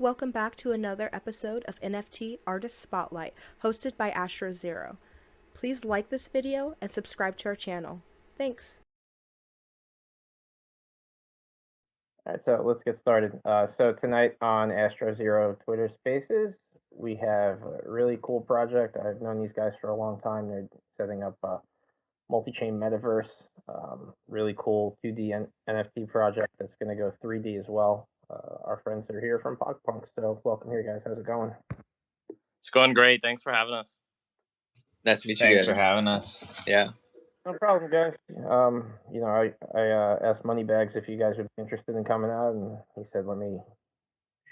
welcome back to another episode of NFT Artist Spotlight, hosted by AstroZero. Please like this video and subscribe to our channel. Thanks. All right, so let's get started. So tonight on AstroZero Twitter Spaces, we have a really cool project. I've known these guys for a long time. They're setting up a multi-chain metaverse, really cool 2D NFT project that's going to go 3D as well. Our friends are here from Pog Punks, so welcome here, guys. How's it going? It's going great. Thanks for having us. Nice to meet you Thanks guys. for having us. Yeah. No problem, guys. I asked Moneybags if you guys would be interested in coming out, and he said, let me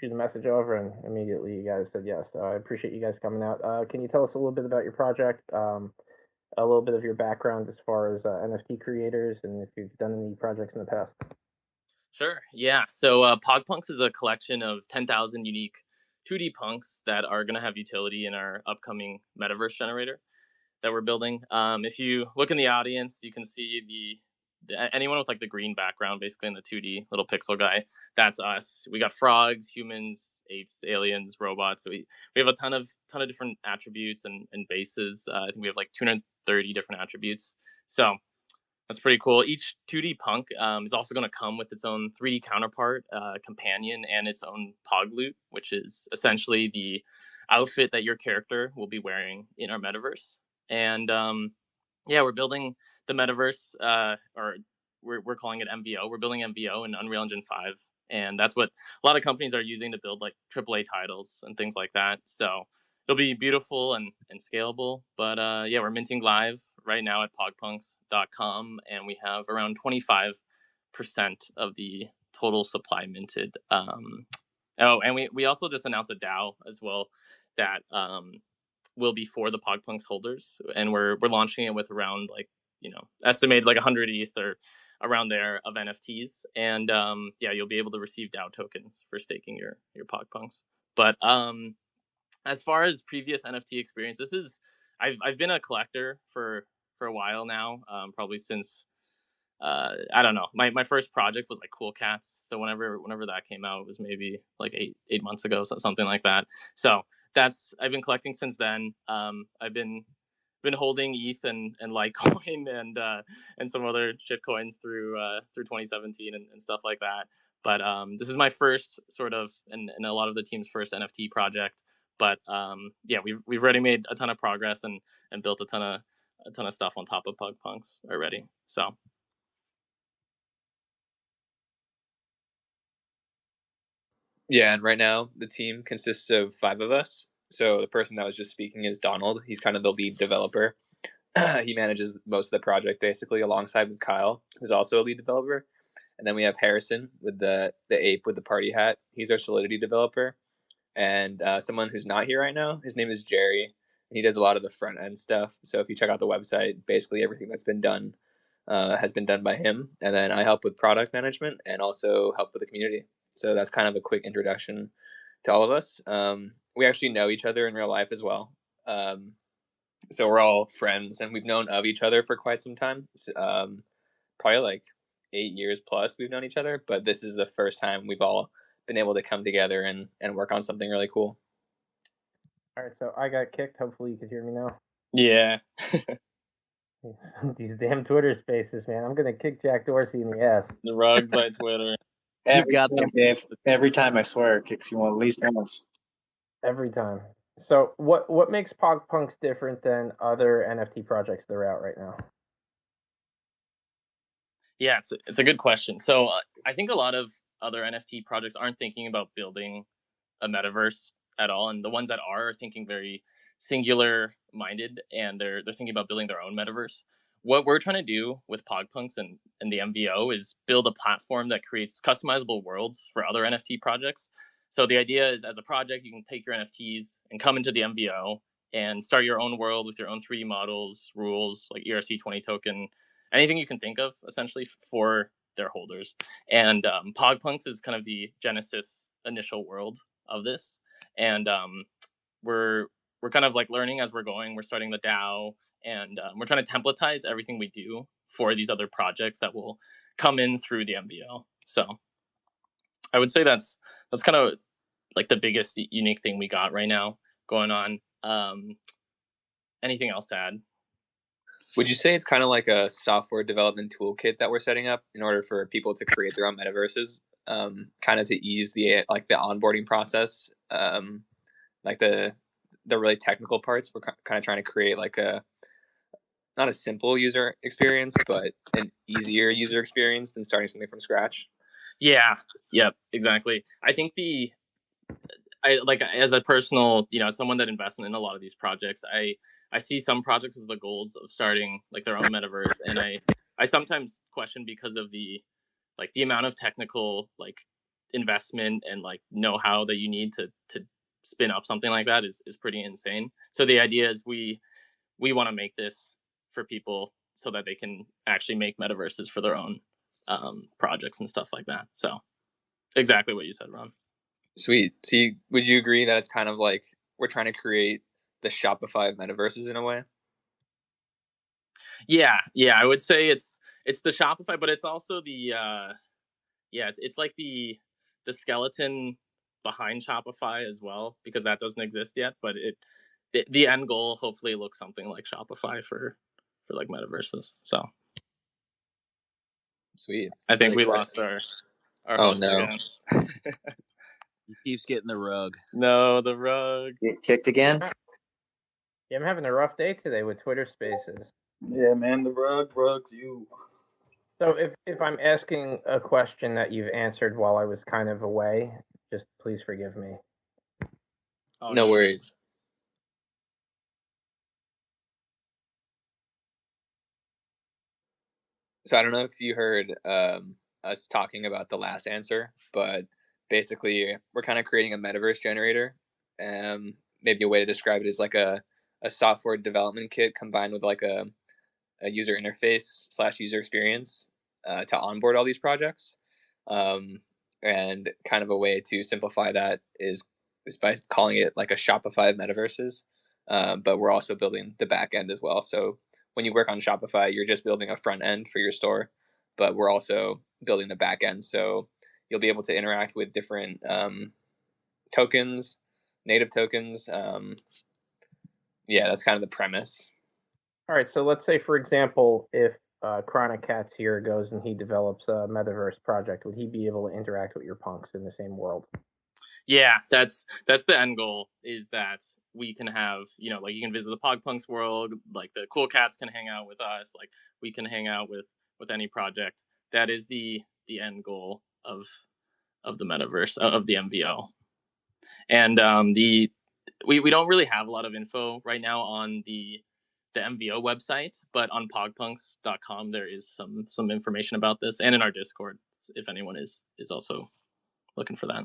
shoot a message over, and immediately you guys said yes. So I appreciate you guys coming out. Can you tell us a little bit about your project, a little bit of your background as far as NFT creators, and if you've done any projects in the past? Sure. Yeah. So Pog Punks is a collection of 10,000 unique 2D punks that are going to have utility in our upcoming Metaverse generator that we're building. If you look in the audience, you can see anyone with like the green background, basically in the 2D little pixel guy. That's us. We got frogs, humans, apes, aliens, robots. So we have a ton of different attributes and bases. I think we have like 230 different attributes. So that's pretty cool. Each 2D punk is also going to come with its own 3D counterpart, companion, and its own Pog loot, which is essentially the outfit that your character will be wearing in our metaverse. And we're building the metaverse, or we're calling it MVO. We're building MVO in Unreal Engine 5, and that's what a lot of companies are using to build like AAA titles and things like that. So it'll be beautiful and scalable. But we're minting live right now at pogpunks.com, and we have around 25% of the total supply minted. And we also just announced a DAO as well that will be for the Pog Punks holders, and we're launching it with around estimated like 100 ETH or around there of NFTs, and you'll be able to receive DAO tokens for staking your Pog Punks. But as far as previous NFT experience, I've been a collector for a while now, probably since I don't know. My first project was like Cool Cats, so whenever that came out, it was maybe like eight months ago, something like that. So I've been collecting since then. I've been holding ETH and Litecoin and some other shit coins through 2017 and stuff like that. But this is my first sort of and a lot of the team's first NFT project. But we've already made a ton of progress and built a ton of stuff on top of Pug Punks already. So. Yeah, and right now the team consists of 5 of us. So the person that was just speaking is Donald. He's kind of the lead developer. He manages most of the project basically, alongside with Kyle, who's also a lead developer. And then we have Harrison with the ape with the party hat. He's our Solidity developer. And someone who's not here right now, his name is Jerry, and he does a lot of the front end stuff. So if you check out the website, basically everything that's been done has been done by him. And then I help with product management and also help with the community. So that's kind of a quick introduction to all of us. We actually know each other in real life as well. So we're all friends, and we've known of each other for quite some time. Probably like 8 years plus we've known each other, but this is the first time we've all been able to come together and work on something really cool. All right, so I got kicked. Hopefully you can hear me now. Yeah. These damn Twitter Spaces, man. I'm going to kick Jack Dorsey in the ass. The rug by Twitter. You got them, Dave. Every time, I swear, it kicks you at least once. Every time. So what makes Pog Punks different than other NFT projects that are out right now? Yeah, it's a good question. So I think a lot of other NFT projects aren't thinking about building a metaverse at all, and the ones that are thinking very singular minded, and they're thinking about building their own metaverse. What we're trying to do with Pog Punks and the MVO is build a platform that creates customizable worlds for other NFT projects. So the idea is, as a project, you can take your NFTs and come into the MVO and start your own world with your own 3D models, rules, like ERC20 token, anything you can think of, essentially, for their holders. And Pog Punks is kind of the genesis initial world of this. And we're kind of like learning as we're going. We're starting the DAO, and we're trying to templatize everything we do for these other projects that will come in through the MVO. So I would say that's kind of like the biggest unique thing we got right now going on. Anything else to add? Would you say it's kind of like a software development toolkit that we're setting up in order for people to create their own metaverses, kind of to ease the onboarding process, like the really technical parts? We're kind of trying to create like not a simple user experience, but an easier user experience than starting something from scratch. Yeah. Yep. Exactly. I think I like, as a personal, someone that invests in a lot of these projects, I see some projects with the goals of starting like their own metaverse, and I sometimes question because of the amount of technical like investment and like know-how that you need to spin up something like that is pretty insane. So the idea is we want to make this for people so that they can actually make metaverses for their own projects and stuff like that. So exactly what you said, Ron. Sweet. So would you agree that it's kind of like we're trying to create the Shopify of metaverses in a way? Yeah, I would say it's the Shopify, but it's also the it's like the skeleton behind Shopify as well, because that doesn't exist yet. But the end goal hopefully looks something like Shopify for like metaverses. So sweet. I think we lost our host again. He keeps getting the rug. No, the rug. Get kicked again? Yeah, I'm having a rough day today with Twitter Spaces. Yeah, man, the rug's you. So if I'm asking a question that you've answered while I was kind of away, just please forgive me. Oh, no worries. So I don't know if you heard us talking about the last answer, but basically we're kind of creating a metaverse generator. Maybe a way to describe it is like a software development kit combined with like a user interface / user experience to onboard all these projects. And kind of a way to simplify that is by calling it like a Shopify of metaverses. But we're also building the back end as well. So when you work on Shopify, you're just building a front end for your store, but we're also building the back end. So you'll be able to interact with different tokens, native tokens. Yeah, that's kind of the premise. All right, so let's say, for example, if Chronic Cats here goes and he develops a metaverse project, would he be able to interact with your punks in the same world? Yeah, that's the end goal, is that we can have, like you can visit the Pog Punks world, like the cool cats can hang out with us, like we can hang out with any project. That is the end goal of the metaverse, of the MVO. And we don't really have a lot of info right now on the MVO website, but on pogpunks.com there is some information about this, and in our Discord if anyone is also looking for that.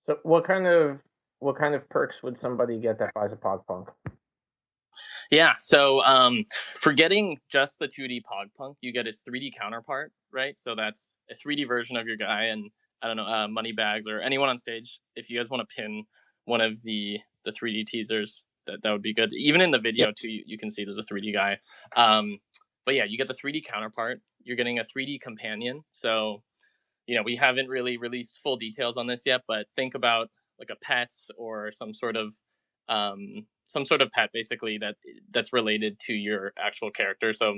So what kind of perks would somebody get that buys a Pog Punk? Yeah, so for getting just the 2D Pog Punk, you get its 3D counterpart, right? So that's a 3D version of your guy, and I don't know, Moneybags or anyone on stage. If you guys want to pin one of the 3D teasers, that would be good. Even in the video too, you can see there's a 3D guy. But yeah, you get the 3D counterpart. You're getting a 3D companion. So we haven't really released full details on this yet, but think about like a pet or some sort of pet basically that's related to your actual character. So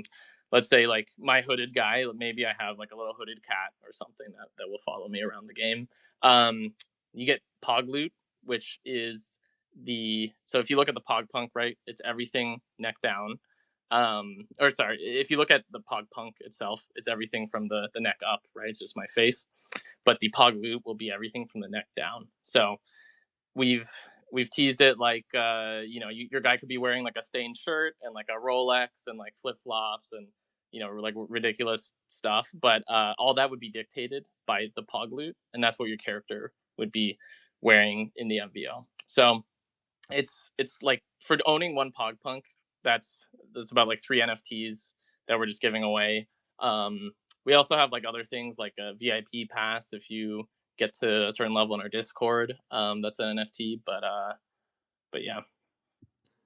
let's say like my hooded guy, maybe I have like a little hooded cat or something that will follow me around the game. You get Pog Loot, which is so if you look at the Pog Punk, right, it's everything neck down. Or sorry, if you look at the Pog Punk itself, it's everything from the neck up, right? It's just my face. But the Pog Loot will be everything from the neck down. So we've teased it like your guy could be wearing like a stained shirt and like a Rolex and like flip-flops and like ridiculous stuff, but all that would be dictated by the Pog Loot, and that's what your character would be wearing in the MVO. So it's like for owning one Pog Punk, that's about like 3 NFTs that we're just giving away. We also have like other things like a VIP pass if you get to a certain level in our Discord. That's an NFT, but yeah.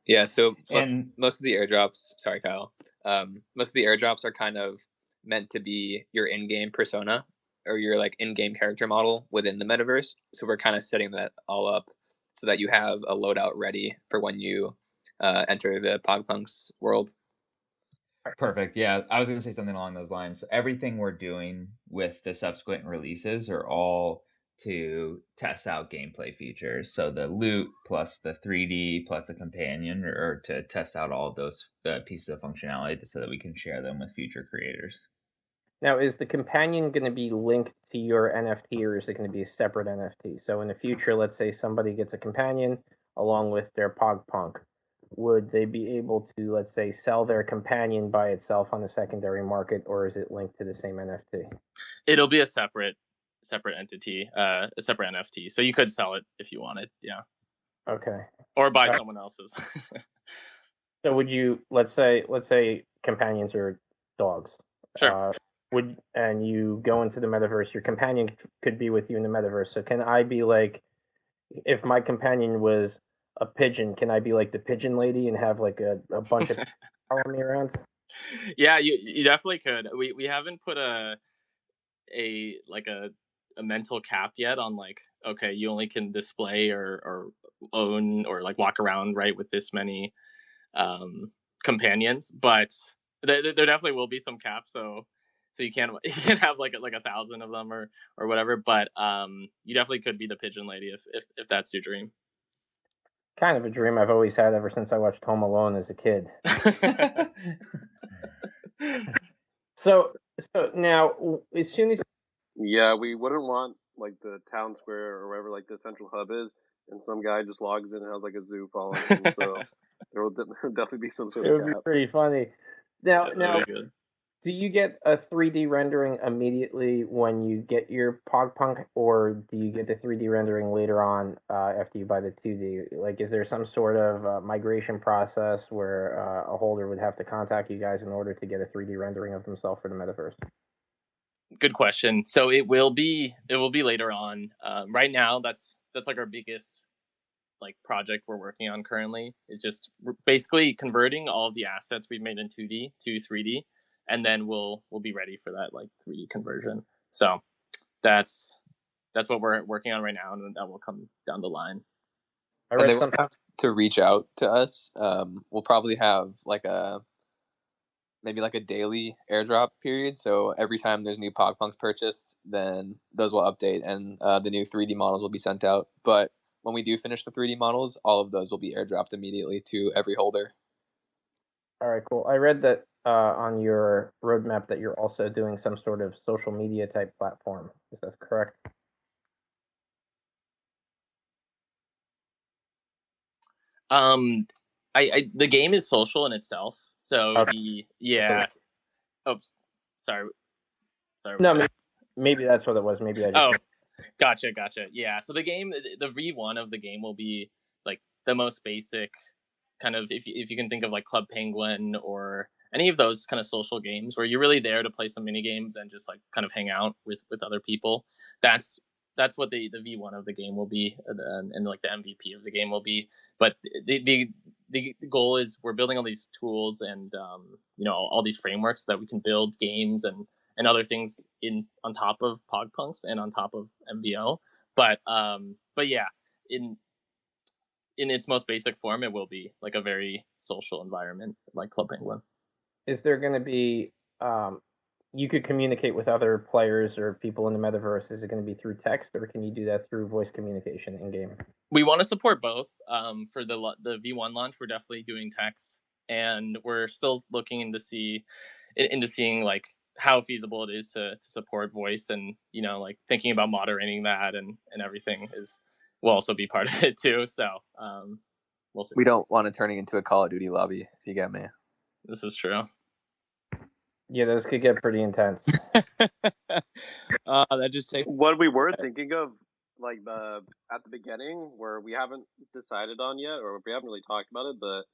Yeah, so most of the airdrops, sorry Kyle, most of the airdrops are kind of meant to be your in-game persona or your like in-game character model within the metaverse. So we're kind of setting that all up so that you have a loadout ready for when you enter the Pog Punks world. Perfect. Yeah, I was going to say something along those lines. Everything we're doing with the subsequent releases are all to test out gameplay features. So the loot plus the 3D plus the companion are to test out all of those pieces of functionality so that we can share them with future creators. Now, is the companion going to be linked to your NFT, or is it going to be a separate NFT? So in the future, let's say somebody gets a companion along with their Pog Punk. Would they be able to, let's say, sell their companion by itself on the secondary market, or is it linked to the same NFT? It'll be a separate entity, a separate NFT. So you could sell it if you wanted, yeah. Okay. Or buy someone else's. So would you, let's say companions are dogs. Sure. And you go into the metaverse, your companion could be with you in the metaverse. So can I be like, if my companion was a pigeon, can I be like the pigeon lady and have like a bunch of following me around? Yeah, you definitely could. We haven't put a mental cap yet on like, okay, you only can display or own or like walk around right with this many companions, but there definitely will be some caps. So you can have like 1,000 of them or whatever. But you definitely could be the pigeon lady if that's your dream. Kind of a dream I've always had ever since I watched Home Alone as a kid. So now, as soon as Yeah, we wouldn't want like the town square or wherever like the central hub is, and some guy just logs in and has like a zoo following him. So there will definitely be some sort it of would be cap. pretty funny. Now, Very good. do you get a 3D rendering immediately when you get your Pog Punk, or do you get the 3D rendering later on after you buy the 2D? Like, is there some sort of migration process where a holder would have to contact you guys in order to get a 3D rendering of themselves for the metaverse? Good question. So it will be later on. Right now, that's like our biggest like project we're working on currently. Is just basically converting all of the assets we've made in 2D to 3D, and then we'll be ready for that like 3D conversion. So that's what we're working on right now, and that will come down the line. I And read they will something. have to reach out to us. We'll probably have like maybe like a daily airdrop period. So every time there's new Pog Punks purchased, then those will update and the new 3D models will be sent out. But when we do finish the 3D models, all of those will be airdropped immediately to every holder. All right, cool. I read that on your roadmap that you're also doing some sort of social media type platform. Is that correct? The game is social in itself. So Okay. Oh, sorry. No, maybe that's what it was. Maybe I just. Gotcha. Yeah. So the V1 of the game will be like the most basic kind of, if you can think of like Club Penguin or any of those kind of social games where you're really there to play some mini games and just like kind of hang out with other people. That's what the V1 of the game will be, and like the MVP of the game will be. But the goal is we're building all these tools and all these frameworks so that we can build games and other things on top of Pog Punks and on top of MVO. But yeah, in its most basic form, it will be like a very social environment, like Club Penguin. Is there going to be you could communicate with other players or people in the metaverse? Is it going to be through text, or can you do that through voice communication in game? We want to support both. For the V1 launch, we're definitely doing text, and we're still looking into seeing like how feasible it is to support voice, and like thinking about moderating that and everything will also be part of it too. So we'll see. We don't want it turning into a Call of Duty lobby, if you get me. This is true. Yeah, those could get pretty intense. That just takes. What we were thinking of, like at the beginning, where we haven't decided on yet, or we haven't really talked about it, but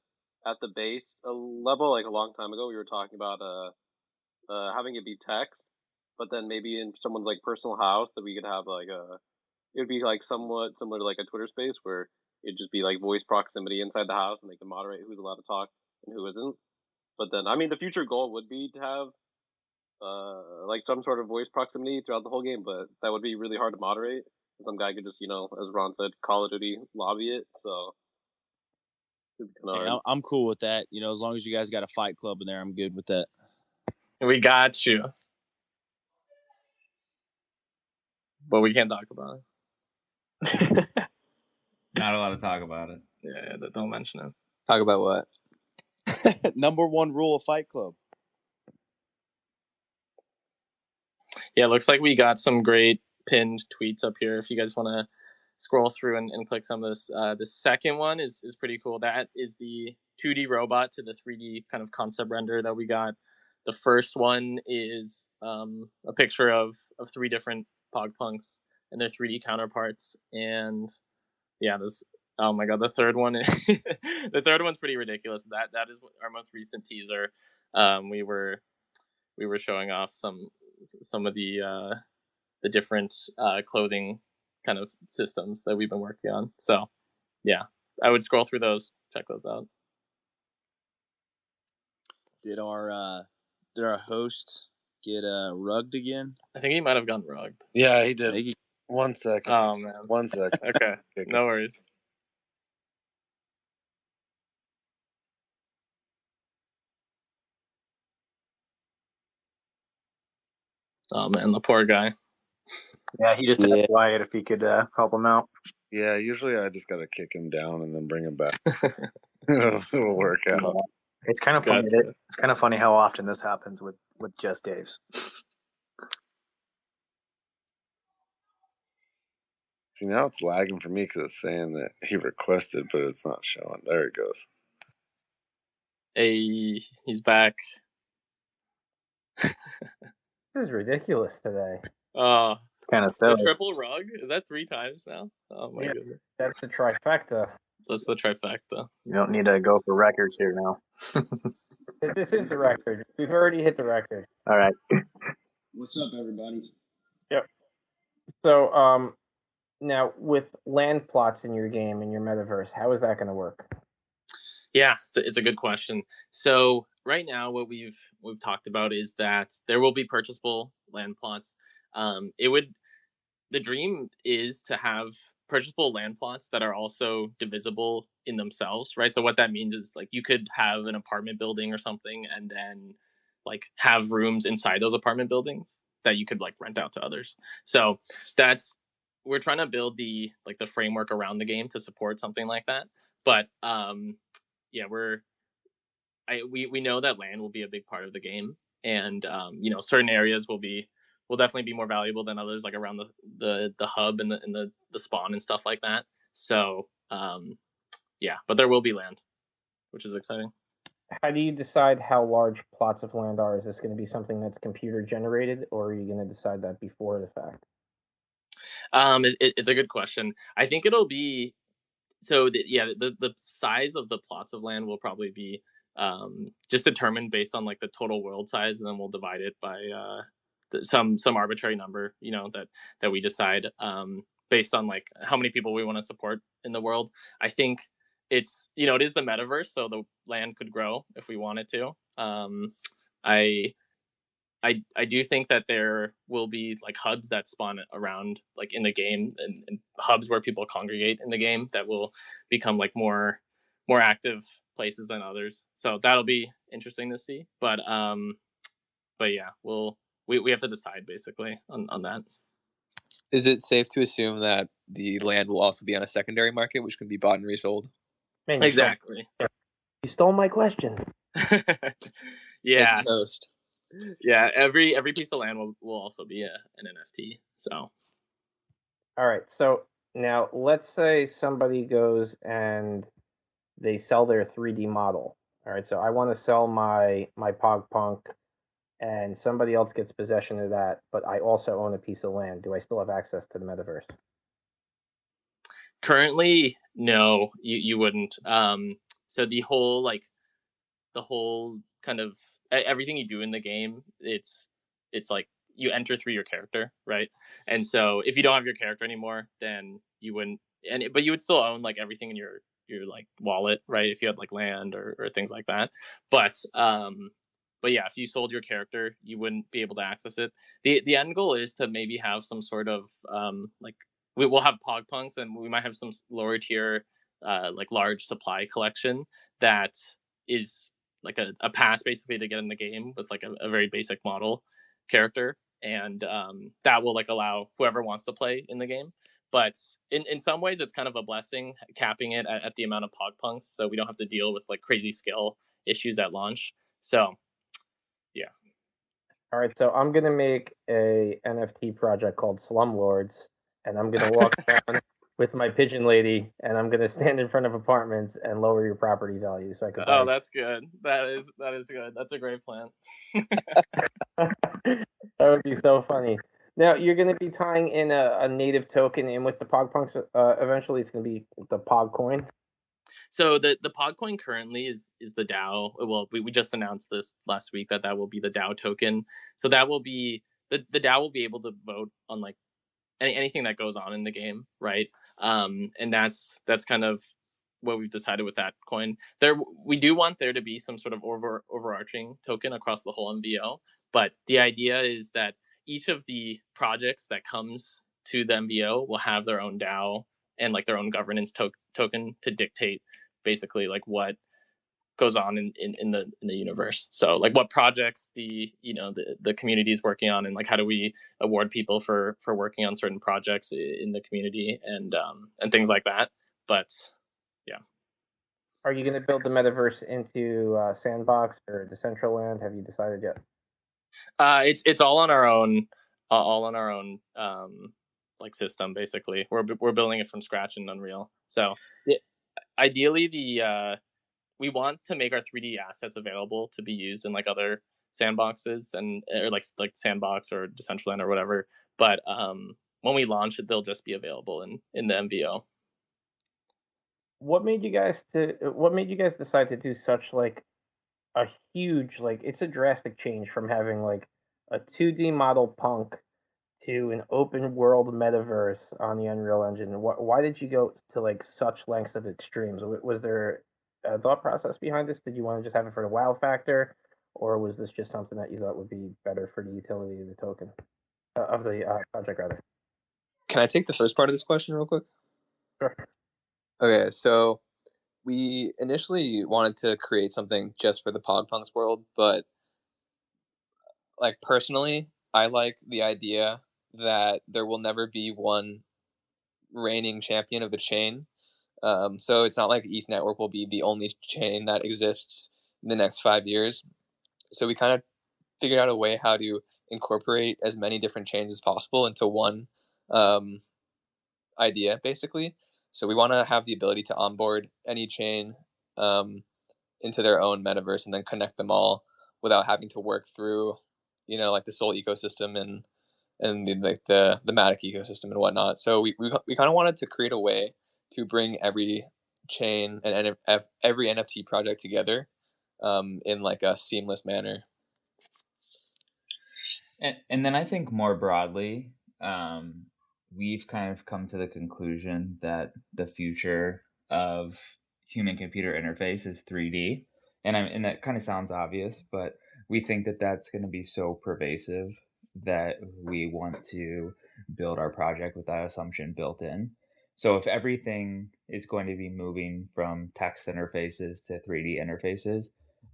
at the base level, like a long time ago, we were talking about having it be text, but then maybe in someone's like personal house that we could have like it would be like somewhat similar to like a Twitter space where it'd just be like voice proximity inside the house, and they can moderate who's allowed to talk and who isn't. But then, I mean, the future goal would be to have like some sort of voice proximity throughout the whole game, but that would be really hard to moderate. Some guy could just, as Ron said, Call of Duty lobby it. So it'd be kinda Hey, hard. I'm cool with that. As long as you guys got a fight club in there, I'm good with that. We got you, but we can't talk about it. Not allowed to talk about it. Yeah, don't mention it. Talk about what? Number one rule of Fight Club. Yeah, looks like we got some great pinned tweets up here. If you guys want to scroll through and click some of this, the second one is pretty cool. That is the 2D robot to the 3D kind of concept render that we got. The first one is a picture of 3 different Pog Punks and their 3D counterparts. And yeah, this. Oh my god, the third one is the third one's pretty ridiculous. That is our most recent teaser. We were showing off some of the different clothing kind of systems that we've been working on. So yeah, I would scroll through those, check those out. Did our host get rugged again? I think he might have gotten rugged. Yeah, he did. 1 second. Oh man. 1 second. Okay. No worries. Oh man, the poor guy. Yeah, he just asked Wyatt if he could help him out. Yeah, usually I just gotta kick him down and then bring him back. It'll work out. Yeah. It's kind of funny. It's kind of funny how often this happens with just Dave's. See, now it's lagging for me because it's saying that he requested, but it's not showing. There he goes. Hey, he's back. This is ridiculous today. Oh, it's kind of silly. The triple rug? Is that 3 times now? Oh my goodness. That's the trifecta. That's the trifecta. You don't need to go for records here now. This is the record. We've already hit the record. All right. What's up, everybody? Yep. So, now with land plots in your game, in your metaverse, how is that going to work? Yeah, it's a good question. So right now, what we've talked about is that there will be purchasable land plots. The dream is to have purchasable land plots that are also divisible in themselves, right? So what that means is like you could have an apartment building or something, and then like have rooms inside those apartment buildings that you could like rent out to others. So we're trying to build the framework around the game to support something like that. But yeah, we know that land will be a big part of the game, and certain areas will definitely be more valuable than others, like around the hub and the spawn and stuff like that. So yeah, but there will be land, which is exciting. How do you decide how large plots of land are? Is this going to be something that's computer generated, or are you going to decide that before the fact? It's a good question. I think it'll be the size of the plots of land will probably be just determined based on like the total world size, and then we'll divide it by some arbitrary number, that we decide based on like how many people we want to support in the world. I think it is the metaverse, so the land could grow if we wanted to. I do think that there will be like hubs that spawn around like in the game, and hubs where people congregate in the game that will become like more active places than others. So that'll be interesting to see. But yeah, we have to decide basically on that. Is it safe to assume that the land will also be on a secondary market, which can be bought and resold? Man, exactly. You stole my question. Yeah. Host. Yeah, every piece of land will also be an NFT. So. All right. So now let's say somebody goes and they sell their 3D model. All right. So I want to sell my Pog Punk, and somebody else gets possession of that, but I also own a piece of land. Do I still have access to the metaverse? Currently, no, you wouldn't. So the whole kind of everything you do in the game, it's like you enter through your character, right? And so if you don't have your character anymore, then you wouldn't. But you would still own like everything in your like wallet, right? If you had like land or things like that. But But yeah, if you sold your character, you wouldn't be able to access it. The end goal is to maybe have some sort of like we will have Pog Punks, and we might have some lower tier like large supply collection that is like a pass basically to get in the game with like a very basic model character, and that will like allow whoever wants to play in the game. But in some ways, it's kind of a blessing capping it at the amount of Pog Punks, so we don't have to deal with like crazy skill issues at launch. So yeah. All right, so I'm gonna make a NFT project called Slumlords, and I'm gonna walk around with my pigeon lady, and I'm gonna stand in front of apartments and lower your property value so I could buy. Oh, that's good. That is good. That's a great plan. That would be so funny. Now you're going to be tying in a native token in with the Pog Punks. Eventually, it's going to be the Pog coin. So the Pog coin currently is the DAO. Well, we just announced this last week that will be the DAO token. So that will be the DAO will be able to vote on like anything that goes on in the game, right? And that's kind of what we've decided with that coin. We do want there to be some sort of overarching token across the whole MVO, but the idea is that each of the projects that comes to the MVO will have their own DAO and like their own governance token to dictate basically like what goes on in the universe. So like what projects the community is working on, and like how do we award people for working on certain projects in the community, and things like that. But yeah. Are you going to build the metaverse into Sandbox or Decentraland? Have you decided yet? It's all on our own, like system basically. We're building it from scratch in Unreal. So ideally we want to make our 3D assets available to be used in like other sandboxes or like Sandbox or Decentraland or whatever. But when we launch it, they'll just be available in the MVO. What made you guys decide to do such like a huge, like, it's a drastic change from having like a 2D model punk to an open world metaverse on the Unreal Engine? Why did you go to like such lengths of extremes? Was there a thought process behind this? Did you want to just have it for the wow factor, or was this just something that you thought would be better for the utility of the token of the project rather? Can I take the first part of this question real quick? Sure. Okay, so we initially wanted to create something just for the Pog Punks world, but like personally, I like the idea that there will never be one reigning champion of the chain. So it's not like ETH Network will be the only chain that exists in the next 5 years. So we kind of figured out a way how to incorporate as many different chains as possible into one idea, basically. So we want to have the ability to onboard any chain into their own metaverse and then connect them all without having to work through, like the Sol ecosystem and the Matic ecosystem and whatnot. So we kind of wanted to create a way to bring every chain and every NFT project together in like a seamless manner. And then I think more broadly, we've kind of come to the conclusion that the future of human-computer interface is 3D, and that kind of sounds obvious, but we think that that's going to be so pervasive that we want to build our project with that assumption built in. So if everything is going to be moving from text interfaces to 3D interfaces,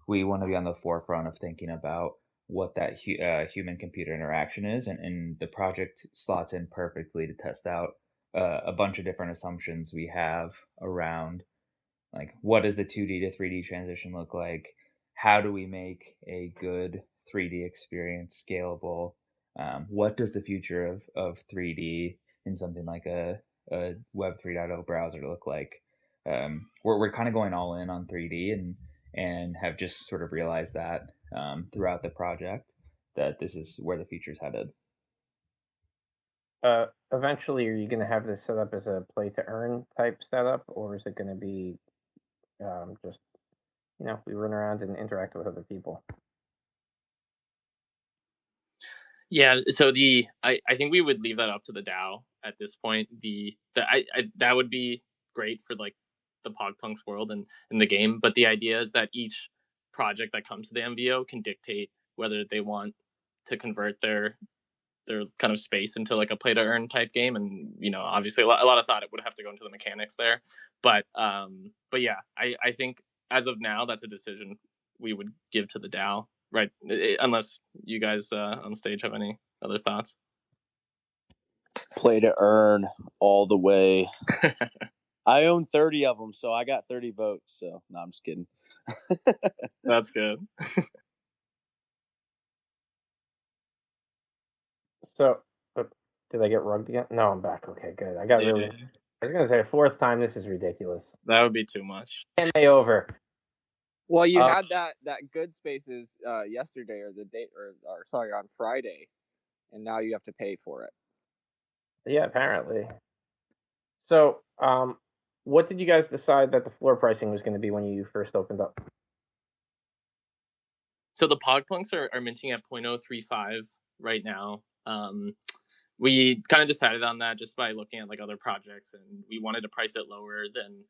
we want to be on the forefront of thinking about what that human-computer interaction is, and the project slots in perfectly to test out a bunch of different assumptions we have around, like, what does the 2D to 3D transition look like? How do we make a good 3D experience scalable? What does the future of 3D in something like a Web 3.0 browser look like? We're kind of going all in on 3D and have just sort of realized that throughout the project that this is where the future's headed. Eventually, are you going to have this set up as a play to earn type setup, or is it going to be just, we run around and interact with other people? Yeah, so I think we would leave that up to the DAO at this point. That would be great for like the Pog Punks world and the game, but the idea is that each project that comes to the MVO can dictate whether they want to convert their kind of space into like a play to earn type game. And obviously a lot of thought it would have to go into the mechanics there, but yeah, I think as of now that's a decision we would give to the DAO, right? Unless you guys on stage have any other thoughts. Play to earn all the way. I own 30 of them, so I got 30 votes. So no, I'm just kidding. That's good. So, did I get rugged again? No, I'm back. Okay, good. I got really. I was gonna say fourth time. This is ridiculous. That would be too much. NA over. Well, you had that good spaces yesterday or the day or sorry on Friday, and now you have to pay for it. Yeah, apparently. So, what did you guys decide that the floor pricing was going to be when you first opened up? So the Pog Punks are minting at 0.035 right now. We kind of decided on that just by looking at like other projects, and we wanted to price it lower than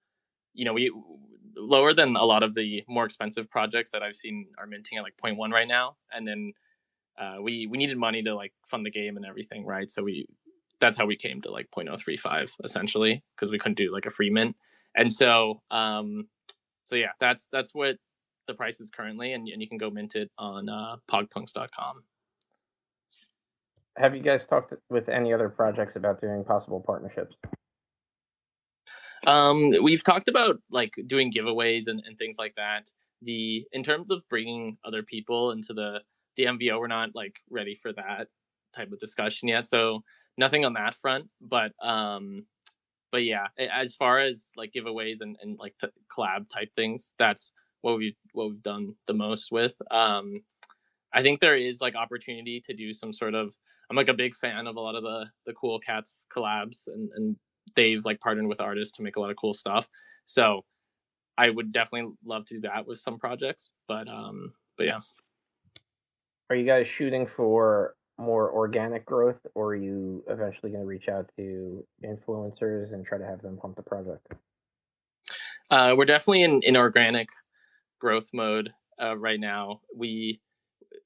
lower than a lot of the more expensive projects that I've seen are minting at like 0.1 right now. And then we needed money to like fund the game and everything, right? So that's how we came to like 0.035 essentially, because we couldn't do like a free mint. And so yeah, that's what the price is currently, and you can go mint it on pogpunks.com. Have you guys talked with any other projects about doing possible partnerships? We've talked about like doing giveaways and things like that. In terms of bringing other people into the MVO, we're not like ready for that type of discussion yet. So nothing on that front, but yeah, as far as like giveaways and like collab type things, that's what we've done the most with. I think there is like opportunity to do some sort of. I'm like a big fan of a lot of the Cool Cats collabs, and they've like partnered with artists to make a lot of cool stuff. So I would definitely love to do that with some projects, but yeah. Are you guys shooting for more organic growth, or are you eventually going to reach out to influencers and try to have them pump the project? We're definitely in organic growth mode right now. We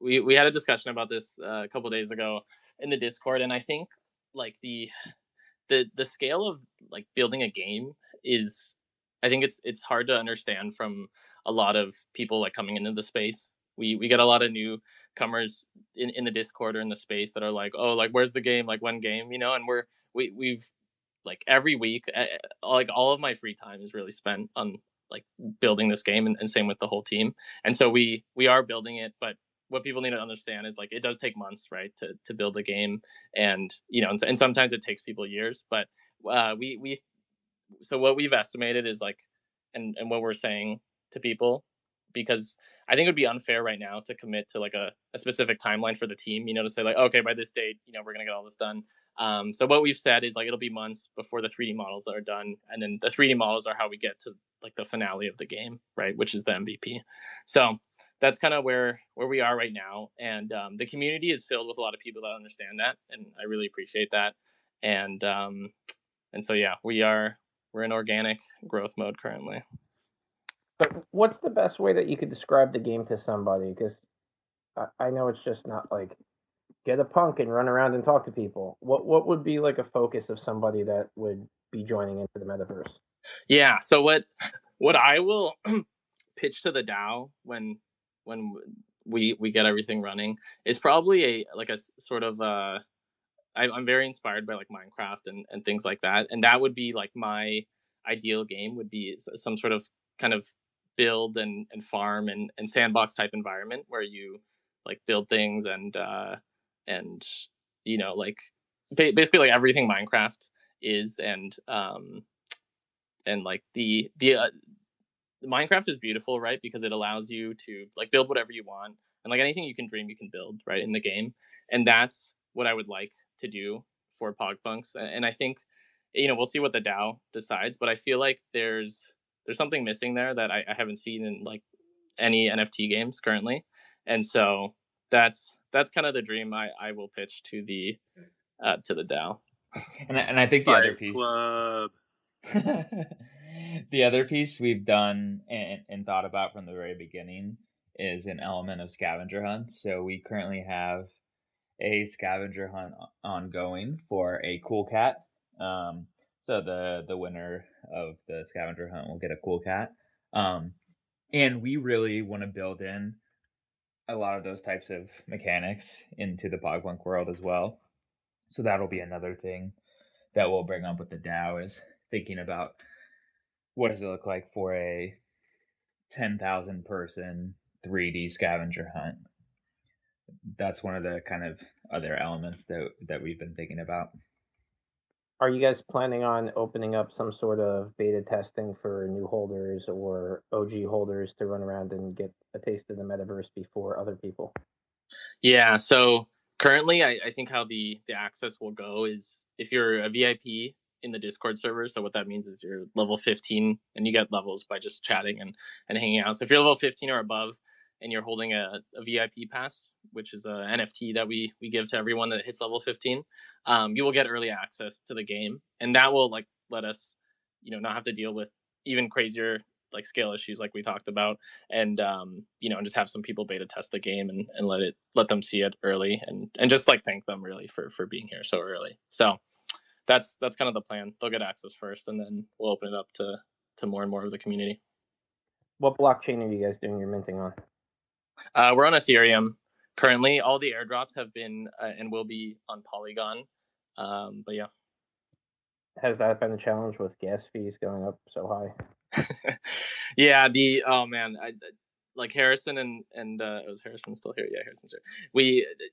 had a discussion about this a couple days ago in the Discord, and I think like the scale of like building a game is, I think it's hard to understand from a lot of people like coming into the space. We get a lot of newcomers in the Discord or in the space that are like, oh, like where's the game, like when game, and we've like every week, like all of my free time is really spent on like building this game, and same with the whole team. And so we are building it, but what people need to understand is like it does take months, right, to build a game, and and sometimes it takes people years. But so what we've estimated is like, and what we're saying to people, because I think it would be unfair right now to commit to like a specific timeline for the team, to say like, okay, by this date, we're gonna get all this done. So what we've said is like it'll be months before the 3D models are done, and then the 3D models are how we get to like the finale of the game, right, which is the MVP. So that's kind of where we are right now, and the community is filled with a lot of people that understand that, and I really appreciate that. And so yeah, we're in organic growth mode currently. But what's the best way that you could describe the game to somebody? Because I know it's just not like get a punk and run around and talk to people. What would be like a focus of somebody that would be joining into the metaverse? Yeah. So what I will pitch to the DAO when we get everything running is probably a sort of I'm very inspired by like Minecraft and things like that, and that would be like my ideal game would be some sort of kind of build and farm and sandbox type environment where you like build things and like basically like everything Minecraft is, and like the Minecraft is beautiful, right? Because it allows you to like build whatever you want, and like anything you can dream, you can build, right, in the game. And that's what I would like to do for Pog Punks. And I think, we'll see what the DAO decides, but I feel like there's something missing there that I haven't seen in like any NFT games currently. And so that's kind of the dream I will pitch to the DAO. And I think the other piece. Club. The other piece we've done and thought about from the very beginning is an element of scavenger hunts. So we currently have a scavenger hunt ongoing for a cool cat. So the winner of the scavenger hunt will get a cool cat. And we really want to build in a lot of those types of mechanics into the Pog world as well. So that'll be another thing that we'll bring up with the DAO, is thinking about what does it look like for a 10,000 person 3D scavenger hunt. That's one of the kind of other elements that we've been thinking about. Are you guys planning on opening up some sort of beta testing for new holders or OG holders to run around and get a taste of the metaverse before other people? Yeah, so currently I think how the access will go is if you're a VIP in the Discord server, so what that means is you're level 15 and you get levels by just chatting and hanging out. So if you're level 15 or above and you're holding a VIP pass, which is a NFT that we give to everyone that hits level 15, you will get early access to the game, and that will like let us, not have to deal with even crazier like scale issues like we talked about, and and just have some people beta test the game and let them see it early, and just like thank them really for being here so early. So that's kind of the plan. They'll get access first, and then we'll open it up to more and more of the community. What blockchain are you guys doing your minting on? We're on Ethereum currently. All the airdrops have been and will be on Polygon. But yeah. Has that been a challenge with gas fees going up so high? Yeah, like Harrison and was Harrison still here? Yeah, Harrison's here.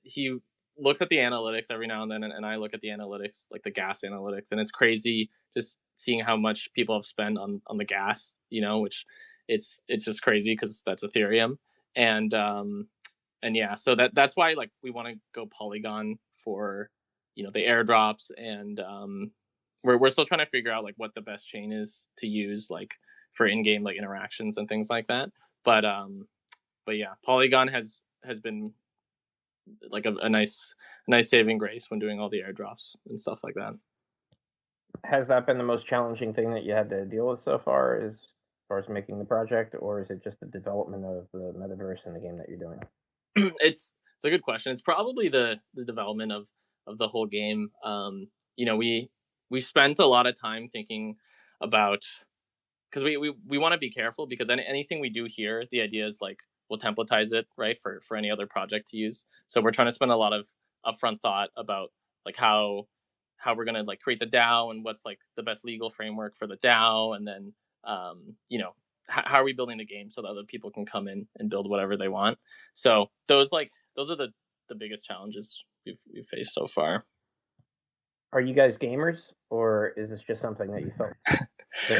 He looks at the analytics every now and then, and I look at the analytics, like the gas analytics, and it's crazy just seeing how much people have spent on the gas, which it's just crazy because that's Ethereum, and yeah, so that's why like we want to go Polygon for the airdrops, and we're still trying to figure out like what the best chain is to use like for in-game like interactions and things like that. But yeah, Polygon has been like a nice saving grace when doing all the airdrops and stuff like that. Has that been the most challenging thing that you had to deal with so far, as far as making the project, or is it just the development of the metaverse and the game that you're doing? It's a good question. It's probably the development of the whole game. We spent a lot of time thinking about, because we want to be careful, because anything we do here, the idea is like we'll templatize it right for any other project to use. So we're trying to spend a lot of upfront thought about like how we're gonna like create the DAO and what's like the best legal framework for the DAO, and then how are we building the game so that other people can come in and build whatever they want. So those are the biggest challenges we've faced so far. Are you guys gamers, or is this just something that you felt?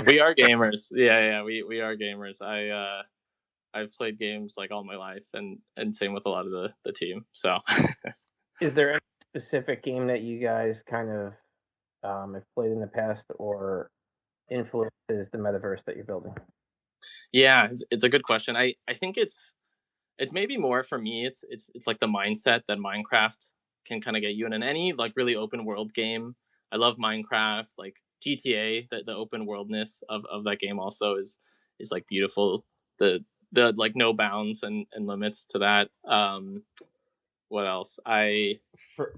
We are gamers. Yeah, we are gamers. I've played games like all my life, and same with a lot of the team. So Is there any specific game that you guys kind of have played in the past or influences the metaverse that you're building? yeah, it's a good question. I think it's maybe more for me. It's like the mindset that Minecraft can kind of get you in any like really open world game. I love Minecraft. Like GTA, the open worldness of that game also is like beautiful. The like no bounds and limits to that. What else?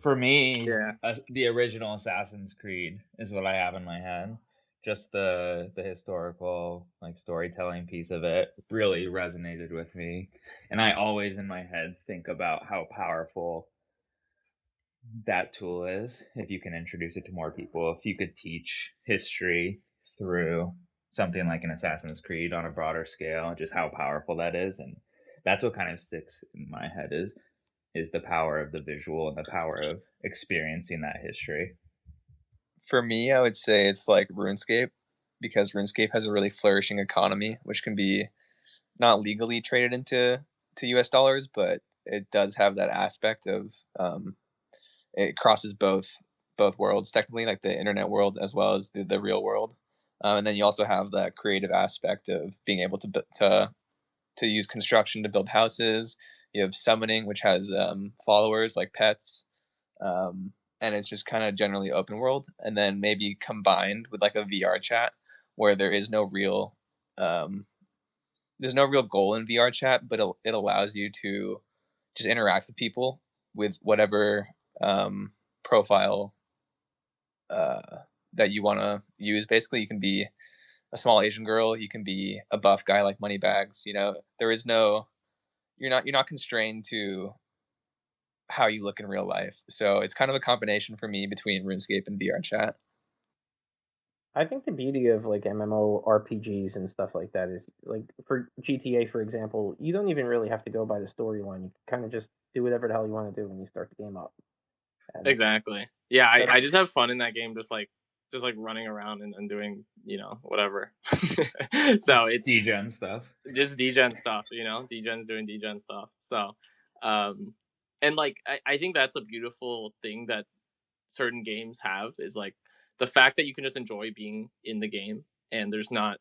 For me, Yeah. The original Assassin's Creed is what I have in my head. Just the historical like storytelling piece of it really resonated with me, and I always in my head think about how powerful that tool is if you can introduce it to more people. If you could teach history through something like an Assassin's Creed on a broader scale, just how powerful that is, and that's what kind of sticks in my head is the power of the visual and the power of experiencing that history. For me, I would say it's like RuneScape, because RuneScape has a really flourishing economy, which can be not legally traded into US dollars, but it does have that aspect of it crosses both worlds technically, like the internet world as well as the real world. And then you also have that creative aspect of being able to use construction to build houses. You have summoning, which has followers like pets, and it's just kind of generally open world. And then maybe combined with like a VR chat where there is no real there's no real goal in VR chat, but it allows you to just interact with people with whatever profile that you want to use. Basically, you can be a small Asian girl, you can be a buff guy like Moneybags. You know, there is no, you're not constrained to how you look in real life. So it's kind of a combination for me between RuneScape and VR chat. I think the beauty of like MMORPGs and stuff like that is like for GTA, for example, you don't even really have to go by the storyline. You can kind of just do whatever the hell you want to do when you start the game up. And Exactly. Yeah, so I just have fun in that game, just like running around and doing, whatever. So it's degen stuff. just degen stuff, degen's doing degen stuff. So and like I think that's a beautiful thing that certain games have, is like the fact that you can just enjoy being in the game and there's not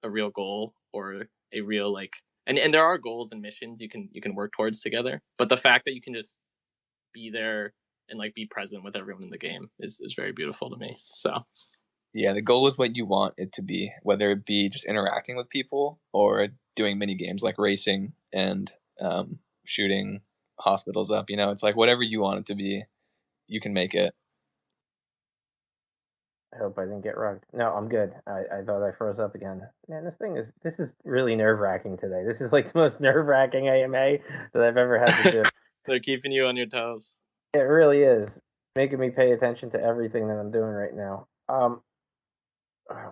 a real goal or a real like, and there are goals and missions you can work towards together, but the fact that you can just be there and like be present with everyone in the game is very beautiful to me. So yeah, the goal is what you want it to be, whether it be just interacting with people or doing mini games like racing and shooting hospitals up. You know, it's like whatever you want it to be, you can make it. I hope I didn't get rugged. No, I'm good. I thought I froze up again. Man, this is really nerve wracking today. This is like the most nerve wracking AMA that I've ever had to do. they're keeping you on your toes. It really is making me pay attention to everything that I'm doing right now.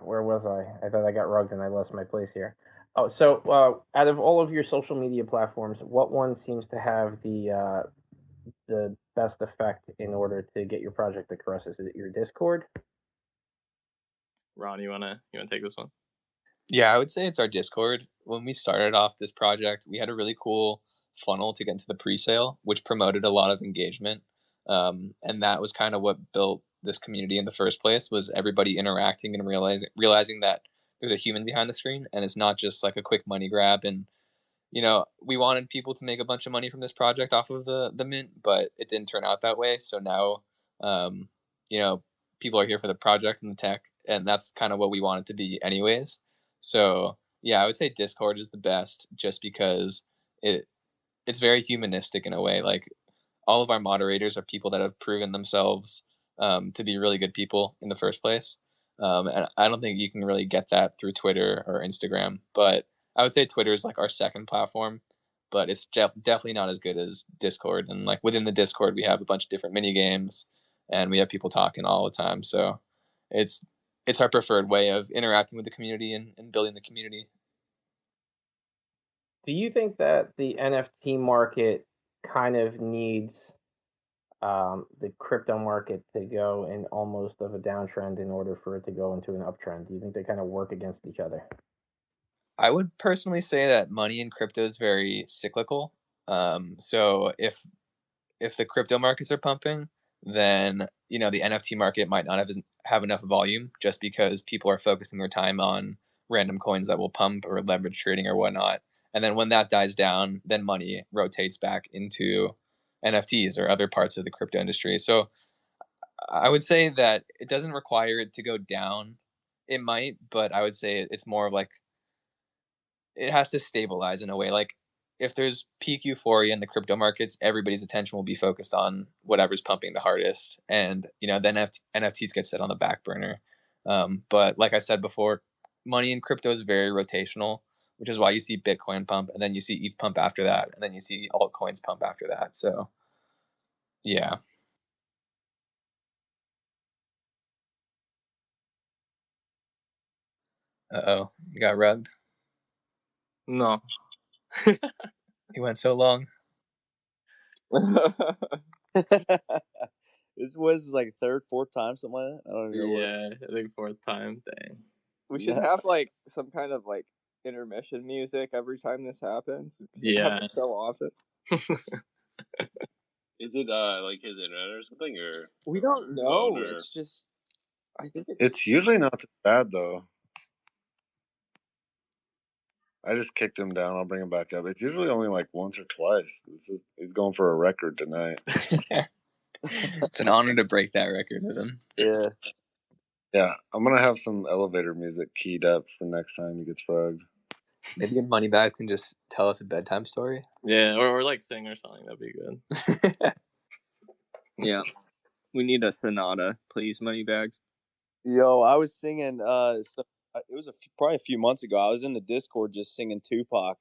Where was I? I thought I got rugged and I lost my place here. Oh, so out of all of your social media platforms, what one seems to have the best effect in order to get your project across? Is it your Discord? Ron, you wanna take this one? Yeah, I would say it's our Discord. When we started off this project, we had a really cool funnel to get into the pre-sale, which promoted a lot of engagement. And that was kind of what built this community in the first place, was everybody interacting and realizing that there's a human behind the screen and it's not just like a quick money grab. And we wanted people to make a bunch of money from this project off of the mint, but it didn't turn out that way. So now, um, you know, people are here for the project and the tech, and that's kind of what we want it to be, anyways. So yeah, I would say Discord is the best, just because it's very humanistic in a way. Like, all of our moderators are people that have proven themselves to be really good people in the first place. And I don't think you can really get that through Twitter or Instagram, but I would say Twitter is like our second platform, but it's definitely not as good as Discord. And like within the Discord, we have a bunch of different mini games, and we have people talking all the time. So it's our preferred way of interacting with the community and building the community. Do you think that the NFT market kind of needs the crypto market to go in almost of a downtrend in order for it to go into an uptrend? Do you think they kind of work against each other? I would personally say that money in crypto is very cyclical. So if the crypto markets are pumping, then the NFT market might not have enough volume, just because people are focusing their time on random coins that will pump or leverage trading or whatnot. And then when that dies down, then money rotates back into NFTs or other parts of the crypto industry. So I would say that it doesn't require it to go down. It might, but I would say it's more of like, it has to stabilize in a way. Like, if there's peak euphoria in the crypto markets, everybody's attention will be focused on whatever's pumping the hardest, and then NFTs get set on the back burner. But like I said before, money in crypto is very rotational, which is why you see Bitcoin pump, and then you see ETH pump after that, and then you see altcoins pump after that. So yeah. Oh, you got rubbed. No. He went so long. This was like third, fourth time, something like that. I don't even know. Yeah, I think fourth time. Dang. We should have like some kind of like intermission music every time this happens. It Yeah. happens so often. Is it like his internet or something, or We don't know. Or... It's just, I think it's usually not too bad though. I just kicked him down. I'll bring him back up. It's usually only like once or twice. He's going for a record tonight. It's an honor to break that record with him. Yeah. Yeah, I'm gonna have some elevator music keyed up for next time he gets rugged. Maybe Moneybags can just tell us a bedtime story. Yeah, or like sing or something. That'd be good. Yeah. We need a sonata, please, Moneybags. Yo, I was singing. It was probably a few months ago. I was in the Discord just singing Tupac.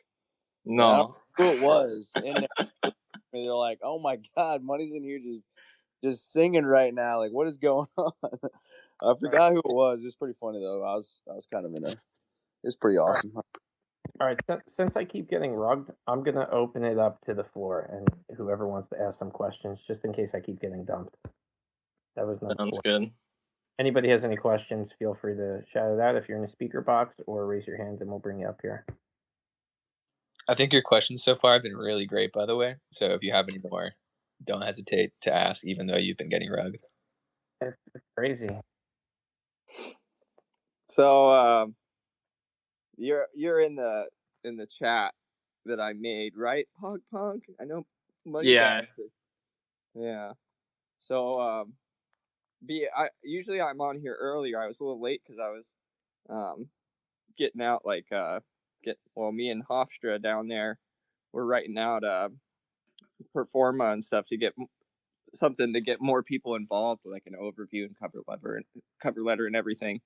And I don't No. know who it was in there. They're like, "Oh my God, Money's in here just singing right now. Like, what is going on?" I forgot who it was. It was pretty funny though. I was kind of in there. It's pretty awesome. All right, since I keep getting rugged, I'm gonna open it up to the floor, and whoever wants to ask some questions, just in case I keep getting dumped. That was number Sounds 4. good. Anybody has any questions, feel free to shout it out if you're in the speaker box, or raise your hand and we'll bring you up here. I think your questions so far have been really great, by the way. So if you have any more, don't hesitate to ask, even though you've been getting rugged. It's crazy. So you're in the chat that I made, right, Pog Punk? I know Yeah. Yeah. So usually I'm on here earlier. I was a little late because I was getting out me and Hofstra down there, we're writing out performa and stuff to get something to get more people involved, like an overview and cover letter and everything.